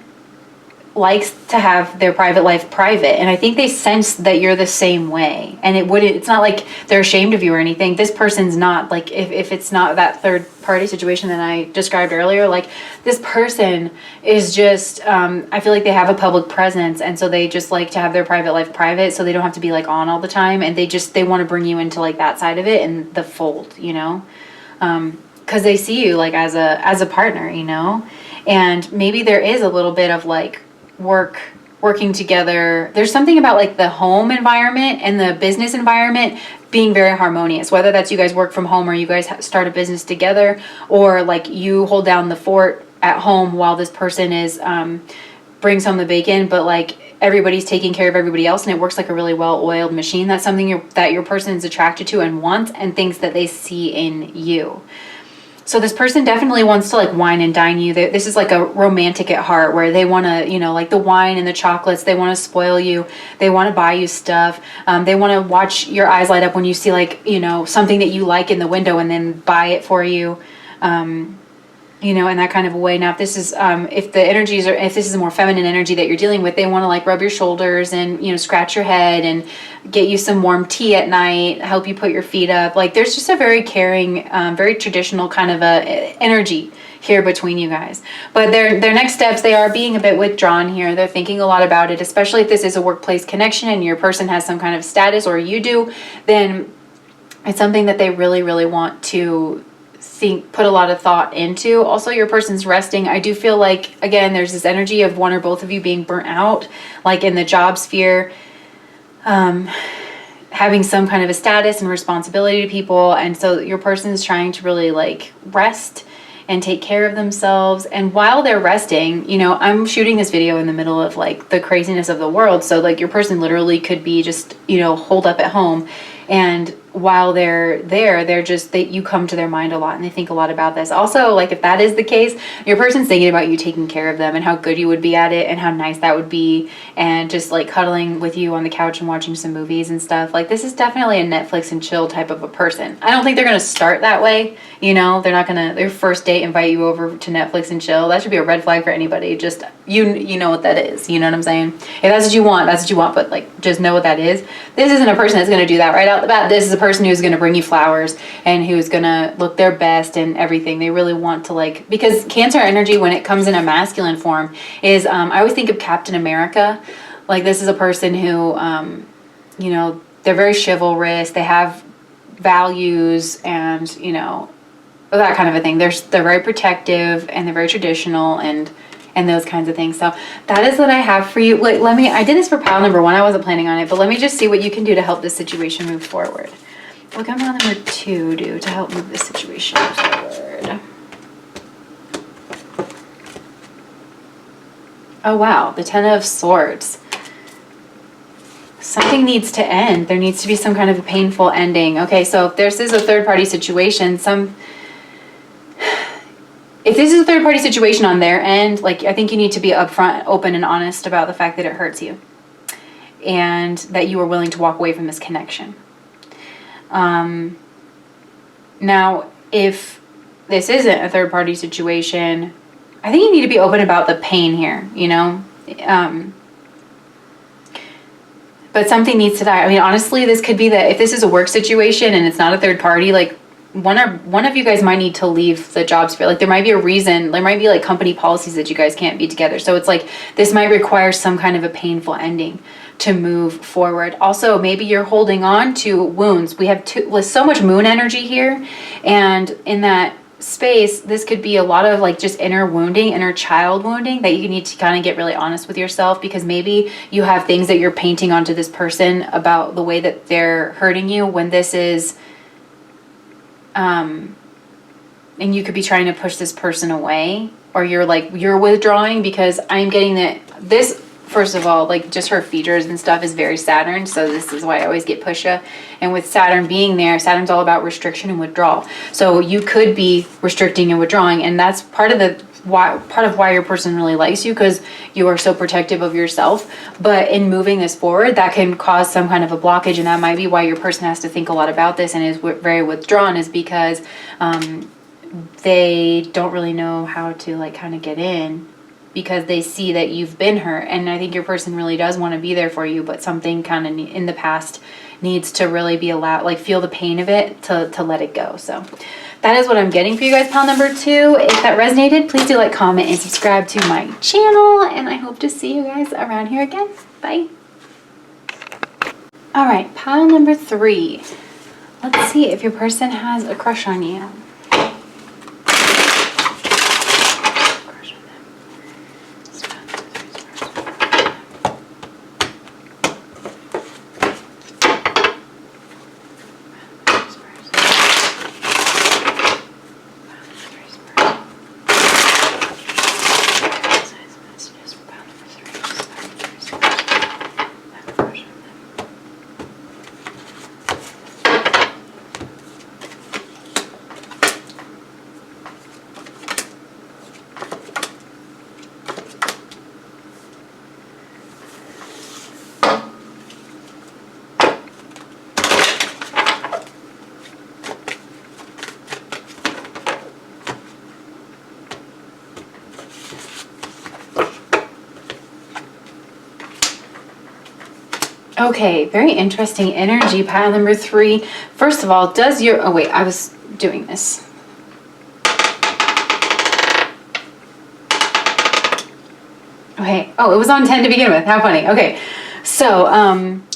[SPEAKER 1] likes to have their private life private, and I think they sense that you're the same way, and it's not like they're ashamed of you or anything. This person's not, like, if it's not that third party situation that I described earlier, like, this person is just, I feel like they have a public presence, and so they just like to have their private life private, so they don't have to be like on all the time, and they want to bring you into like that side of it and the fold, you know, because they see you like as a partner, you know. And maybe there is a little bit of like working together. There's something about like the home environment and the business environment being very harmonious, whether that's you guys work from home or you guys start a business together, or like you hold down the fort at home while this person is brings home the bacon, but like everybody's taking care of everybody else, and it works like a really well-oiled machine. That's something that your person is attracted to and wants, and thinks that they see in you. So this person definitely wants to like wine and dine you. This is like a romantic at heart, where they want to, you know, like the wine and the chocolates, they want to spoil you. They want to buy you stuff. They want to watch your eyes light up when you see like, you know, something that you like in the window and then buy it for you. You know, in that kind of a way. Now, if this is, if this is a more feminine energy that you're dealing with, they want to like rub your shoulders and, you know, scratch your head and get you some warm tea at night, help you put your feet up. Like, there's just a very caring, very traditional kind of a energy here between you guys. But their next steps, they are being a bit withdrawn here. They're thinking a lot about it, especially if this is a workplace connection and your person has some kind of status, or you do, then it's something that they really, really want to put a lot of thought into. Also, your person's resting. I do feel like, again, there's this energy of one or both of you being burnt out, like in the job sphere, having some kind of a status and responsibility to people, and so your person is trying to really like rest and take care of themselves. And while they're resting, you know, I'm shooting this video in the middle of like the craziness of the world, so like your person literally could be just, you know, holed up at home, and while they're there, you come to their mind a lot, and they think a lot about this. Also, like, if that is the case, your person's thinking about you taking care of them and how good you would be at it and how nice that would be, and just like cuddling with you on the couch and watching some movies and stuff. Like, this is definitely a Netflix and chill type of a person. I don't think they're going to start that way, you know. They're not going to, their first date, invite you over to Netflix and chill. That should be a red flag for anybody. Just, you know what that is, you know what I'm saying? If that's what you want, that's what you want, but like, just know what that is. This isn't a person that's going to do that right out the bat. This is a person who's going to bring you flowers and who's going to look their best and everything. They really want to, like, because Cancer energy, when it comes in a masculine form, is I always think of Captain America. Like, this is a person who you know, they're very chivalrous, they have values, and, you know, that kind of a thing. They're very protective, and they're very traditional, and those kinds of things. So that is what I have for you. Like, I did this for pile number 1. I wasn't planning on it, but let me just see what you can do to help this situation move forward. What can pile number 2 do to help move this situation forward? Oh wow, the 10 of Swords. Something needs to end. There needs to be some kind of a painful ending. Okay, so if this is a third-party situation, if this is a third-party situation on their end, like, I think you need to be upfront, open, and honest about the fact that it hurts you, and that you are willing to walk away from this connection. Now, if this isn't a third-party situation, I think you need to be open about the pain here, you know? But something needs to die. I mean, honestly, this could be that if this is a work situation and it's not a third party, like, one of you guys might need to leave the job sphere. Like, there might be a reason, there might be like company policies that you guys can't be together. So it's like, this might require some kind of a painful ending to move forward. Also, maybe you're holding on to wounds. We have so much moon energy here, and in that space, this could be a lot of like just inner wounding, inner child wounding, that you need to kind of get really honest with yourself, because maybe you have things that you're painting onto this person about the way that they're hurting you, when this is and you could be trying to push this person away, or you're withdrawing, because I'm getting that this, first of all, like, just her features and stuff is very Saturn, so this is why I always get Pusha. And with Saturn being there, Saturn's all about restriction and withdrawal. So you could be restricting and withdrawing, and that's part of why your person really likes you, because you are so protective of yourself. But in moving this forward, that can cause some kind of a blockage, and that might be why your person has to think a lot about this and is very withdrawn, is because they don't really know how to, like, kind of get in. because they see that you've been hurt. And I think your person really does want to be there for you, but something kind of in the past needs to really be allowed, like feel the pain of it to let it go. So that is what I'm getting for you guys, pile number 2. If that resonated, please do like, comment, and subscribe to my channel. And I hope to see you guys around here again. Bye. All right, pile number 3. Let's see if your person has a crush on you. Okay, very interesting energy, pile number 3. First of all, does your, oh wait, I was doing this. Okay, oh, it was on 10 to begin with, how funny. Okay, so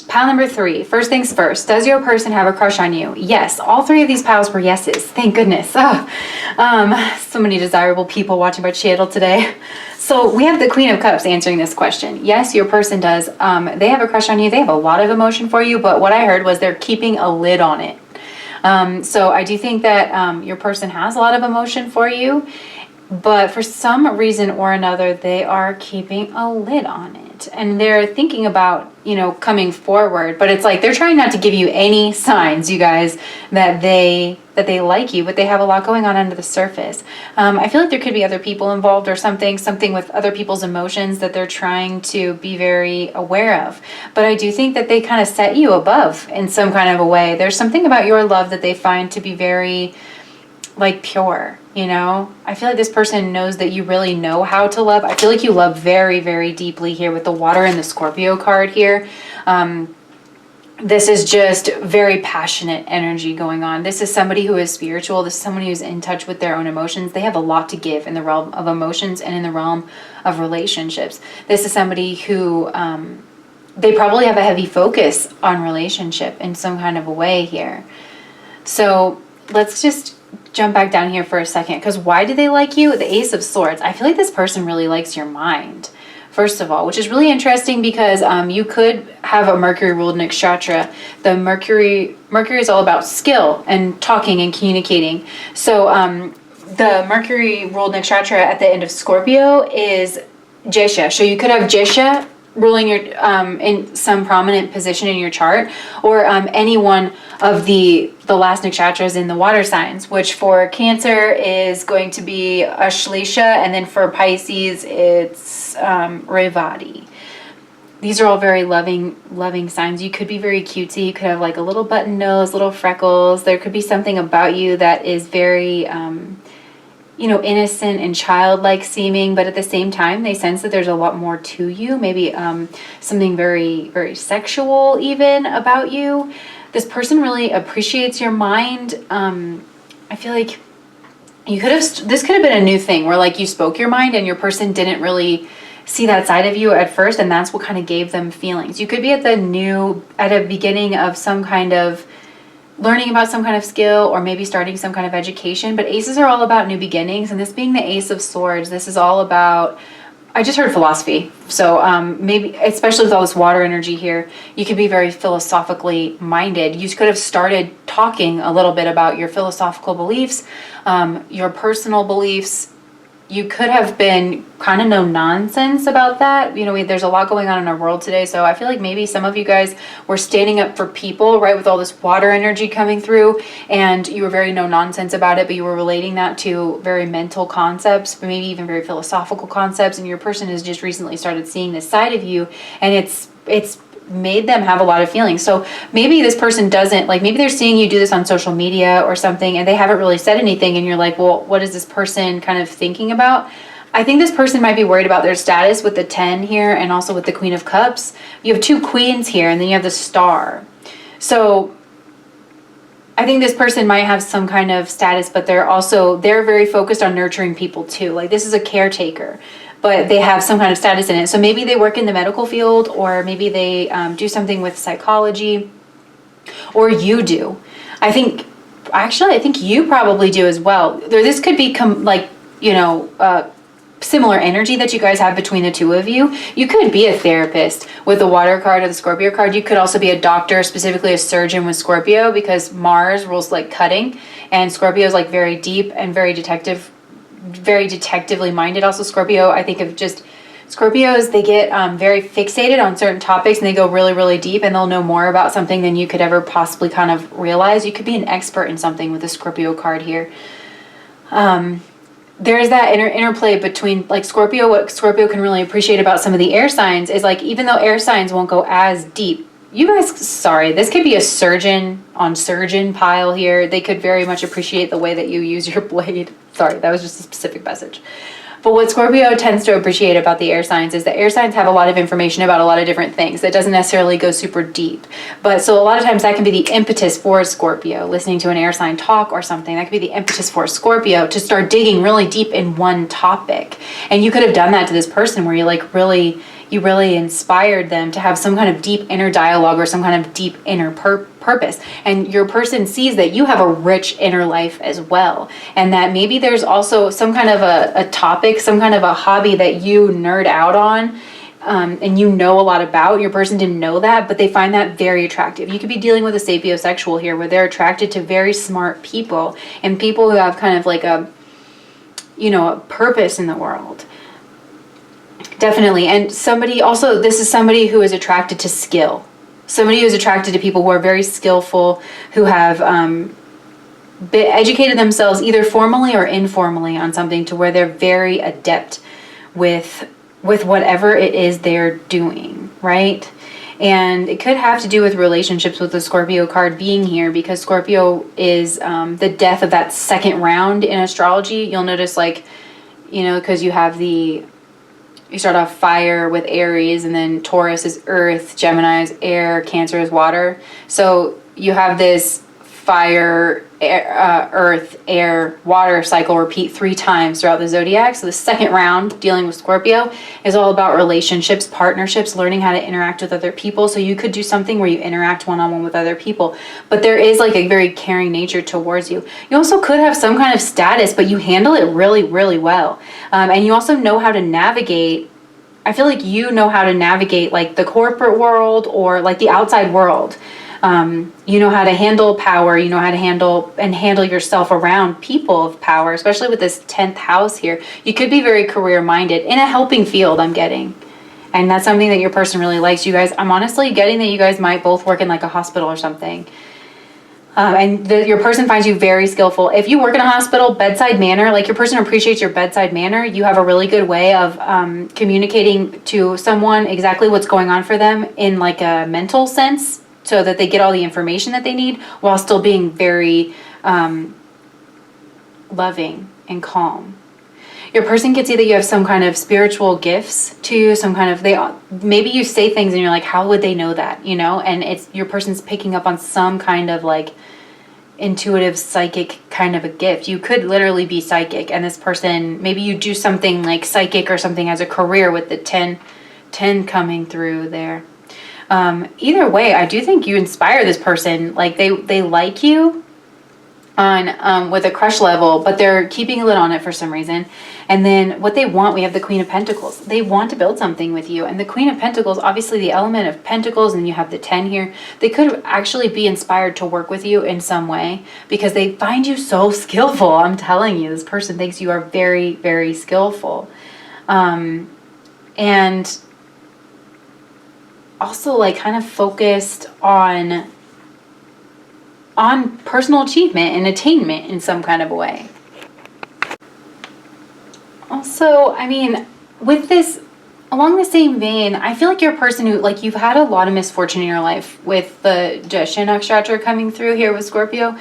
[SPEAKER 1] pile number 3, first things first, does your person have a crush on you? Yes, all 3 of these piles were yeses, thank goodness. Oh, so many desirable people watching my channel today. So we have the Queen of Cups answering this question. Yes, your person does. They have a crush on you. They have a lot of emotion for you, but what I heard was they're keeping a lid on it. So I do think that your person has a lot of emotion for you, but for some reason or another, they are keeping a lid on it. And they're thinking about, you know, coming forward, but it's like they're trying not to give you any signs, you guys, that they like you, but they have a lot going on under the surface. I feel like there could be other people involved or something with other people's emotions that they're trying to be very aware of. But I do think that they kind of set you above in some kind of a way. There's something about your love that they find to be very, like, pure, you know? I feel like this person knows that you really know how to love. I feel like you love very, very deeply here with the water and the Scorpio card here. This is just very passionate energy going on. This is somebody who is spiritual. This is somebody who's in touch with their own emotions. They have a lot to give in the realm of emotions and in the realm of relationships. This is somebody who, they probably have a heavy focus on relationship in some kind of a way here. So let's just jump back down here for a second, because why do they like you? The Ace of Swords. I feel like this person really likes your mind, first of all, which is really interesting because you could have a Mercury ruled nakshatra. The Mercury is all about skill and talking and communicating. So the Mercury ruled nakshatra at the end of Scorpio is Jesha. So you could have Jesha ruling your in some prominent position in your chart, or any one of the last nakshatras in the water signs, which for Cancer is going to be Ashleisha, and then for Pisces it's Revati. These are all very loving signs. You could be very cutesy. You could have like a little button nose, little freckles. There could be something about you that is very you know, innocent and childlike seeming, but at the same time, they sense that there's a lot more to you. Maybe something very, very sexual even about you. This person really appreciates your mind. I feel like this could have been a new thing where like you spoke your mind and your person didn't really see that side of you at first, and that's what kind of gave them feelings. You could be at a beginning of some kind of learning about some kind of skill, or maybe starting some kind of education, but aces are all about new beginnings, and this being the Ace of Swords, this is all about, I just heard philosophy. So maybe, especially with all this water energy here, you could be very philosophically minded. You could have started talking a little bit about your philosophical beliefs, your personal beliefs. You could have been kind of no nonsense about that. You know, there's a lot going on in our world today. So I feel like maybe some of you guys were standing up for people, right, with all this water energy coming through, and you were very no nonsense about it, but you were relating that to very mental concepts, maybe even very philosophical concepts. And your person has just recently started seeing this side of you, and it's made them have a lot of feelings. So maybe this person doesn't, like, maybe they're seeing you do this on social media or something, and they haven't really said anything, and you're like, well, what is this person kind of thinking about? I think this person might be worried about their status with the 10 here and also with the Queen of Cups. You have 2 queens here and then you have the Star. So I think this person might have some kind of status, but they're very focused on nurturing people too. Like this is a caretaker, but they have some kind of status in it. So maybe they work in the medical field, or maybe they do something with psychology, or you do. I think you probably do as well. This could be similar energy that you guys have between the two of you. You could be a therapist with the water card or the Scorpio card. You could also be a doctor, specifically a surgeon with Scorpio, because Mars rules like cutting, and Scorpio is like very deep and very detectively minded. Also Scorpio, I think of just Scorpios, they get very fixated on certain topics and they go really, really deep, and they'll know more about something than you could ever possibly kind of realize. You could be an expert in something with the Scorpio card here. There's that interplay between like Scorpio. What Scorpio can really appreciate about some of the air signs is like, even though air signs won't go as deep, this could be a surgeon on surgeon pile here. They could very much appreciate the way that you use your blade. Sorry, that was just a specific message. But what Scorpio tends to appreciate about the air signs is that air signs have a lot of information about a lot of different things that doesn't necessarily go super deep. But so a lot of times that can be the impetus for Scorpio. Listening to an air sign talk or something, that could be the impetus for Scorpio to start digging really deep in one topic. And you could have done that to this person where you really inspired them to have some kind of deep inner dialogue or some kind of deep inner purpose. And your person sees that you have a rich inner life as well. And that maybe there's also some kind of a topic, some kind of a hobby that you nerd out on, and you know a lot about. Your person didn't know that, but they find that very attractive. You could be dealing with a sapiosexual here, where they're attracted to very smart people and people who have kind of like a purpose in the world. Definitely. And this is somebody who is attracted to skill. Somebody who is attracted to people who are very skillful, who have educated themselves either formally or informally on something to where they're very adept with whatever it is they're doing, right? And it could have to do with relationships with the Scorpio card being here, because Scorpio is the death of that second round in astrology. You'll notice, because you start off fire with Aries, and then Taurus is earth, Gemini is air, Cancer is water. So you have this fire, earth, air, water cycle repeat 3 times throughout the zodiac. So the second round, dealing with Scorpio, is all about relationships, partnerships, learning how to interact with other people. So you could do something where you interact one-on-one with other people, but there is like a very caring nature towards you. You also could have some kind of status, but you handle it really, really well. And you also know how to navigate. I feel like you know how to navigate like the corporate world or like the outside world. You know how to handle power, you know how to handle yourself around people of power, especially with this 10th house here. You could be very career-minded in a helping field, I'm getting. And that's something that your person really likes. You guys, I'm honestly getting that you guys might both work in like a hospital or something. Your person finds you very skillful. If you work in a hospital, bedside manner, like your person appreciates your bedside manner. You have a really good way of communicating to someone exactly what's going on for them in like a mental sense, so that they get all the information that they need while still being very loving and calm. Your person could see that you have some kind of spiritual gifts to you, maybe you say things and you're like, how would they know that, and it's your person's picking up on some kind of like intuitive psychic kind of a gift. You could literally be psychic, and this person, maybe you do something like psychic or something as a career with the 10 coming through there. Either way, I do think you inspire this person. Like they like you on with a crush level, but they're keeping a lid on it for some reason. And then what they want, we have the Queen of Pentacles. They want to build something with you. And the Queen of Pentacles, obviously the element of Pentacles, and you have the 10 here. They could actually be inspired to work with you in some way because they find you so skillful. I'm telling you, this person thinks you are very, very skillful. And also like kind of focused on personal achievement and attainment in some kind of a way. Also, I mean, with this, along the same vein, I feel like you're a person who, like, you've had a lot of misfortune in your life with the Vedic Nakshatra coming through here with Scorpio.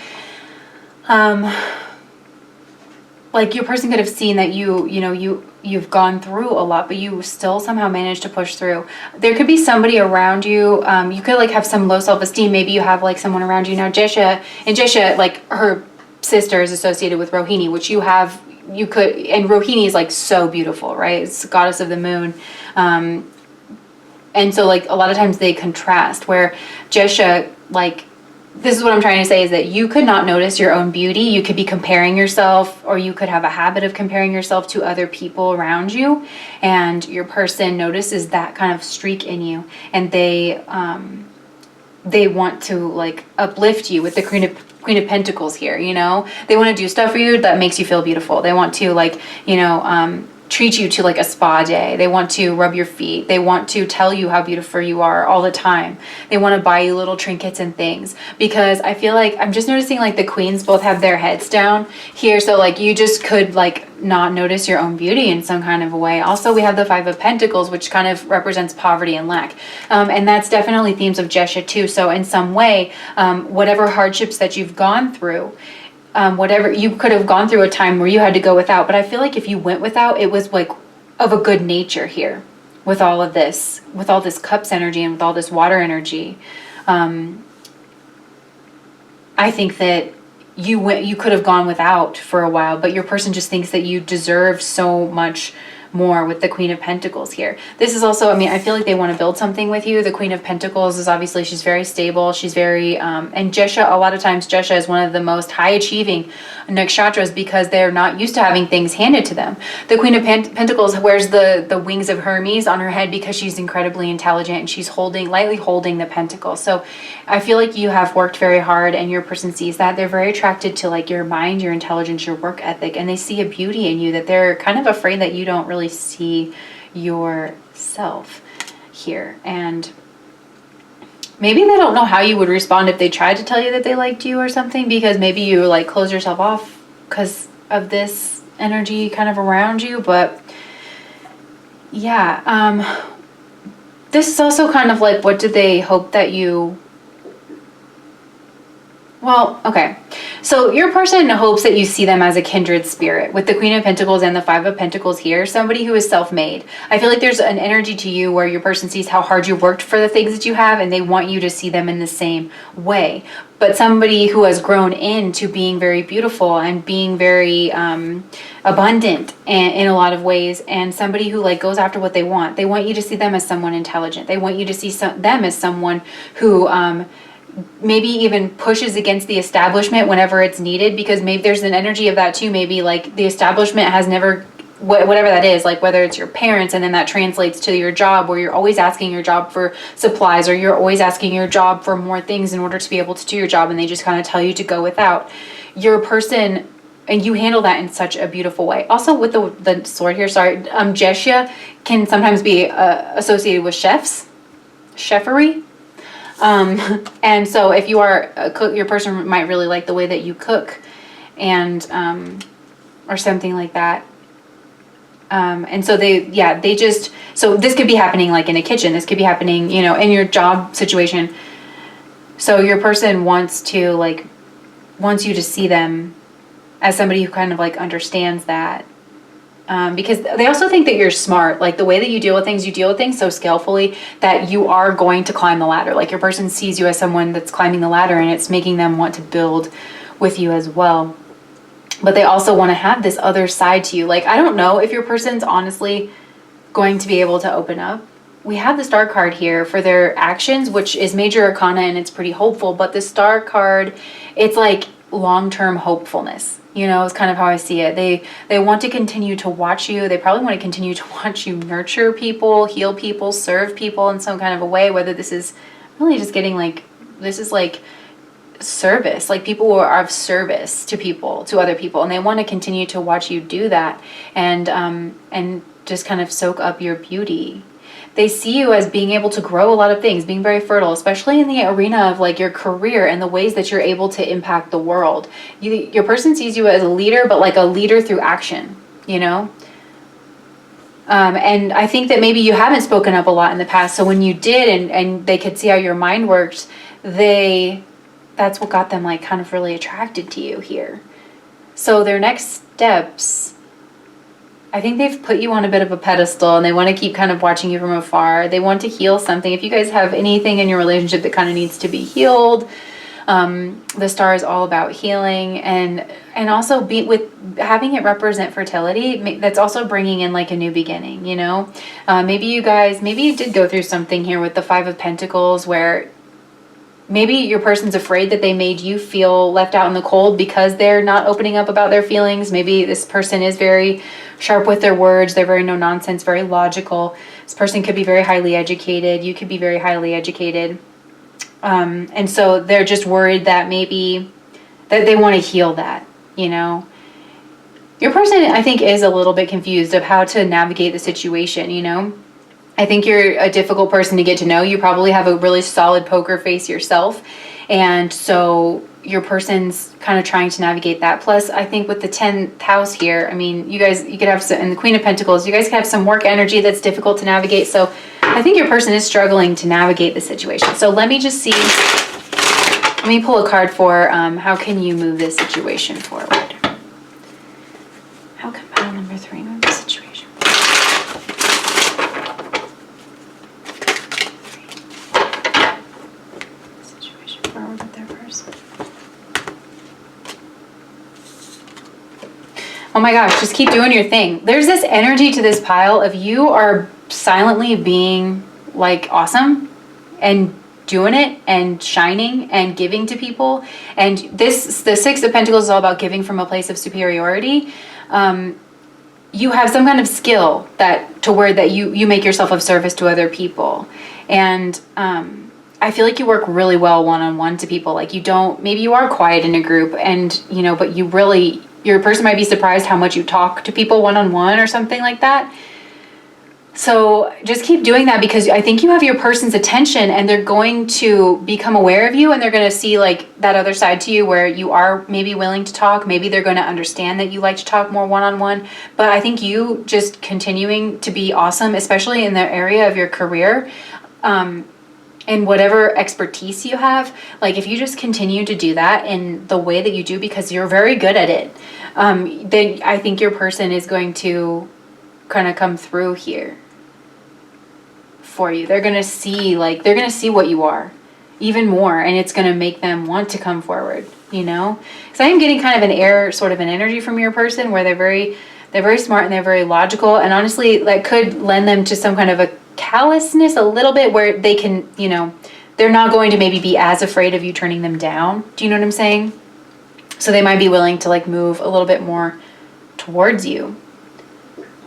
[SPEAKER 1] Like, your person could have seen that you you've gone through a lot, but you still somehow managed to push through. There could be somebody around you. You could like have some low self-esteem. Maybe you have like someone around you now. Jesha, like her sister is associated with Rohini, which you could, and Rohini is like so beautiful, right? It's the goddess of the moon. And so like a lot of times they contrast, where Jesha, like, this is what I'm trying to say, is that you could not notice your own beauty. You could be comparing yourself, or you could have a habit of comparing yourself to other people around you, and your person notices that kind of streak in you, and they want to like uplift you with the Queen of Pentacles here, you know? They want to do stuff for you that makes you feel beautiful. They want to like, you know, treat you to like a spa day. They want to rub your feet. They want to tell you how beautiful you are all the time. They want to buy you little trinkets and things, because I feel like I'm just noticing like the queens both have their heads down here. So like you just could like not notice your own beauty in some kind of a way. Also, we have the Five of Pentacles, which kind of represents poverty and lack. And that's definitely themes of Jesha too. So in some way, whatever hardships that you've gone through, whatever, you could have gone through a time where you had to go without, but I feel like if you went without, it was like of a good nature here with all of this, with all this cups energy and with all this water energy. I think that you could have gone without for a while, but your person just thinks that you deserve so much more with the Queen of Pentacles here. This is also, I mean, I feel like they want to build something with you. The Queen of Pentacles is obviously, she's very stable. She's very, and Jesha, a lot of times Jesha is one of the most high achieving nakshatras because they're not used to having things handed to them. The Queen of Pentacles wears the wings of Hermes on her head because she's incredibly intelligent, and she's lightly holding the pentacle. So I feel like you have worked very hard, and your person sees that. They're very attracted to like your mind, your intelligence, your work ethic, and they see a beauty in you that they're kind of afraid that you don't really see yourself here. And maybe they don't know how you would respond if they tried to tell you that they liked you or something, because maybe you like close yourself off because of this energy kind of around you. But yeah, this is also kind of like, what do they hope that you... Well, okay. So your person hopes that you see them as a kindred spirit with the Queen of Pentacles and the Five of Pentacles here, somebody who is self-made. I feel like there's an energy to you where your person sees how hard you worked for the things that you have, and they want you to see them in the same way. But somebody who has grown into being very beautiful and being very abundant in a lot of ways, and somebody who like goes after what they want. They want you to see them as someone intelligent. They want you to see them as someone who maybe even pushes against the establishment whenever it's needed, because maybe there's an energy of that too. Maybe like the establishment has never, whatever that is, like whether it's your parents, and then that translates to your job, where you're always asking your job for supplies, or you're always asking your job for more things in order to be able to do your job, and they just kind of tell you to go without. Your person, and you handle that in such a beautiful way. Also with the sword here, sorry, Jesha can sometimes be associated with chefery. And so if you are a cook, your person might really like the way that you cook, and or something like that. And so they just, so this could be happening like in a kitchen. This could be happening, you know, in your job situation. So your person wants you to see them as somebody who kind of like understands that. Because they also think that you're smart, like the way that you deal with things so skillfully that you are going to climb the ladder. Like your person sees you as someone that's climbing the ladder, and it's making them want to build with you as well. But they also want to have this other side to you. Like, I don't know if your person's honestly going to be able to open up. We have the Star card here for their actions, which is major arcana, and it's pretty hopeful. But the Star card, it's like long-term hopefulness. You know, it's kind of how I see it. They want to continue to watch you. They probably want to continue to watch you nurture people, heal people, serve people in some kind of a way, whether this is really just getting like, this is like service, like people who are of service to people, to other people, and they want to continue to watch you do that, and just kind of soak up your beauty. They see you as being able to grow a lot of things, being very fertile, especially in the arena of like your career and the ways that you're able to impact the world. Your person sees you as a leader, but like a leader through action, you know? And I think that maybe you haven't spoken up a lot in the past. So when you did, and they could see how your mind worked, that's what got them like kind of really attracted to you here. So their next steps I think they've put you on a bit of a pedestal and they want to keep kind of watching you from afar. They want to heal something. If you guys have anything in your relationship that kind of needs to be healed, the star is all about healing, and also with having it represent fertility. That's also bringing in like a new beginning, you know. Maybe you did go through something here with the Five of Pentacles where maybe your person's afraid that they made you feel left out in the cold because they're not opening up about their feelings. Maybe this person is very sharp with their words. They're very no nonsense, very logical. This person could be very highly educated. You could be very highly educated. And so they're just worried that maybe that they want to heal that, you know. Your person, I think, is a little bit confused of how to navigate the situation, you know. I think you're a difficult person to get to know. You probably have a really solid poker face yourself. And so your person's kind of trying to navigate that. Plus, I think with the 10th house here, I mean, you could have some, and the Queen of Pentacles, you guys could have some work energy that's difficult to navigate. So I think your person is struggling to navigate the situation. So let me just see. Let me pull a card for how can you move this situation forward? How can pile number 3 move this situation? Oh my gosh, just keep doing your thing. There's this energy to this pile of you are silently being like awesome and doing it and shining and giving to people. And the Six of Pentacles is all about giving from a place of superiority. You have some kind of skill that you make yourself of service to other people. And I feel like you work really well one-on-one to people. Like maybe you are quiet in a group and, you know, but your person might be surprised how much you talk to people one-on-one or something like that. So just keep doing that because I think you have your person's attention and they're going to become aware of you and they're going to see like that other side to you where you are maybe willing to talk. Maybe they're going to understand that you like to talk more one-on-one. But I think you just continuing to be awesome, especially in the area of your career, and whatever expertise you have, like if you just continue to do that in the way that you do because you're very good at it, then I think your person is going to kind of come through here for you. They're going to see what you are even more, and it's going to make them want to come forward, you know? Because I am getting kind of an air sort of an energy from your person where they're very smart and they're very logical, and honestly that could lend them to some kind of a callousness a little bit where they can, you know, they're not going to maybe be as afraid of you turning them down. Do you know what I'm saying? So they might be willing to like move a little bit more towards you.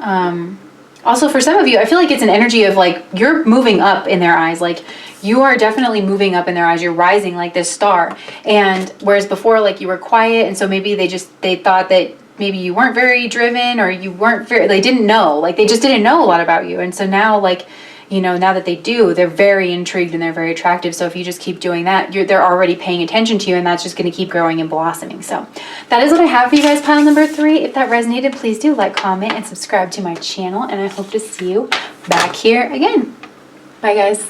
[SPEAKER 1] Also for some of you, I feel like it's an energy of like, you're moving up in their eyes. Like you are definitely moving up in their eyes. You're rising like this star. And whereas before, like you were quiet. And so maybe they thought that maybe you weren't very driven or they didn't know, like they just didn't know a lot about you. And so now, like, you know, now that they do, they're very intrigued and they're very attractive. So if you just keep doing that, they're already paying attention to you, and that's just going to keep growing and blossoming. So that is what I have for you guys, pile number 3. If that resonated, please do like, comment, and subscribe to my channel. And I hope to see you back here again. Bye, guys.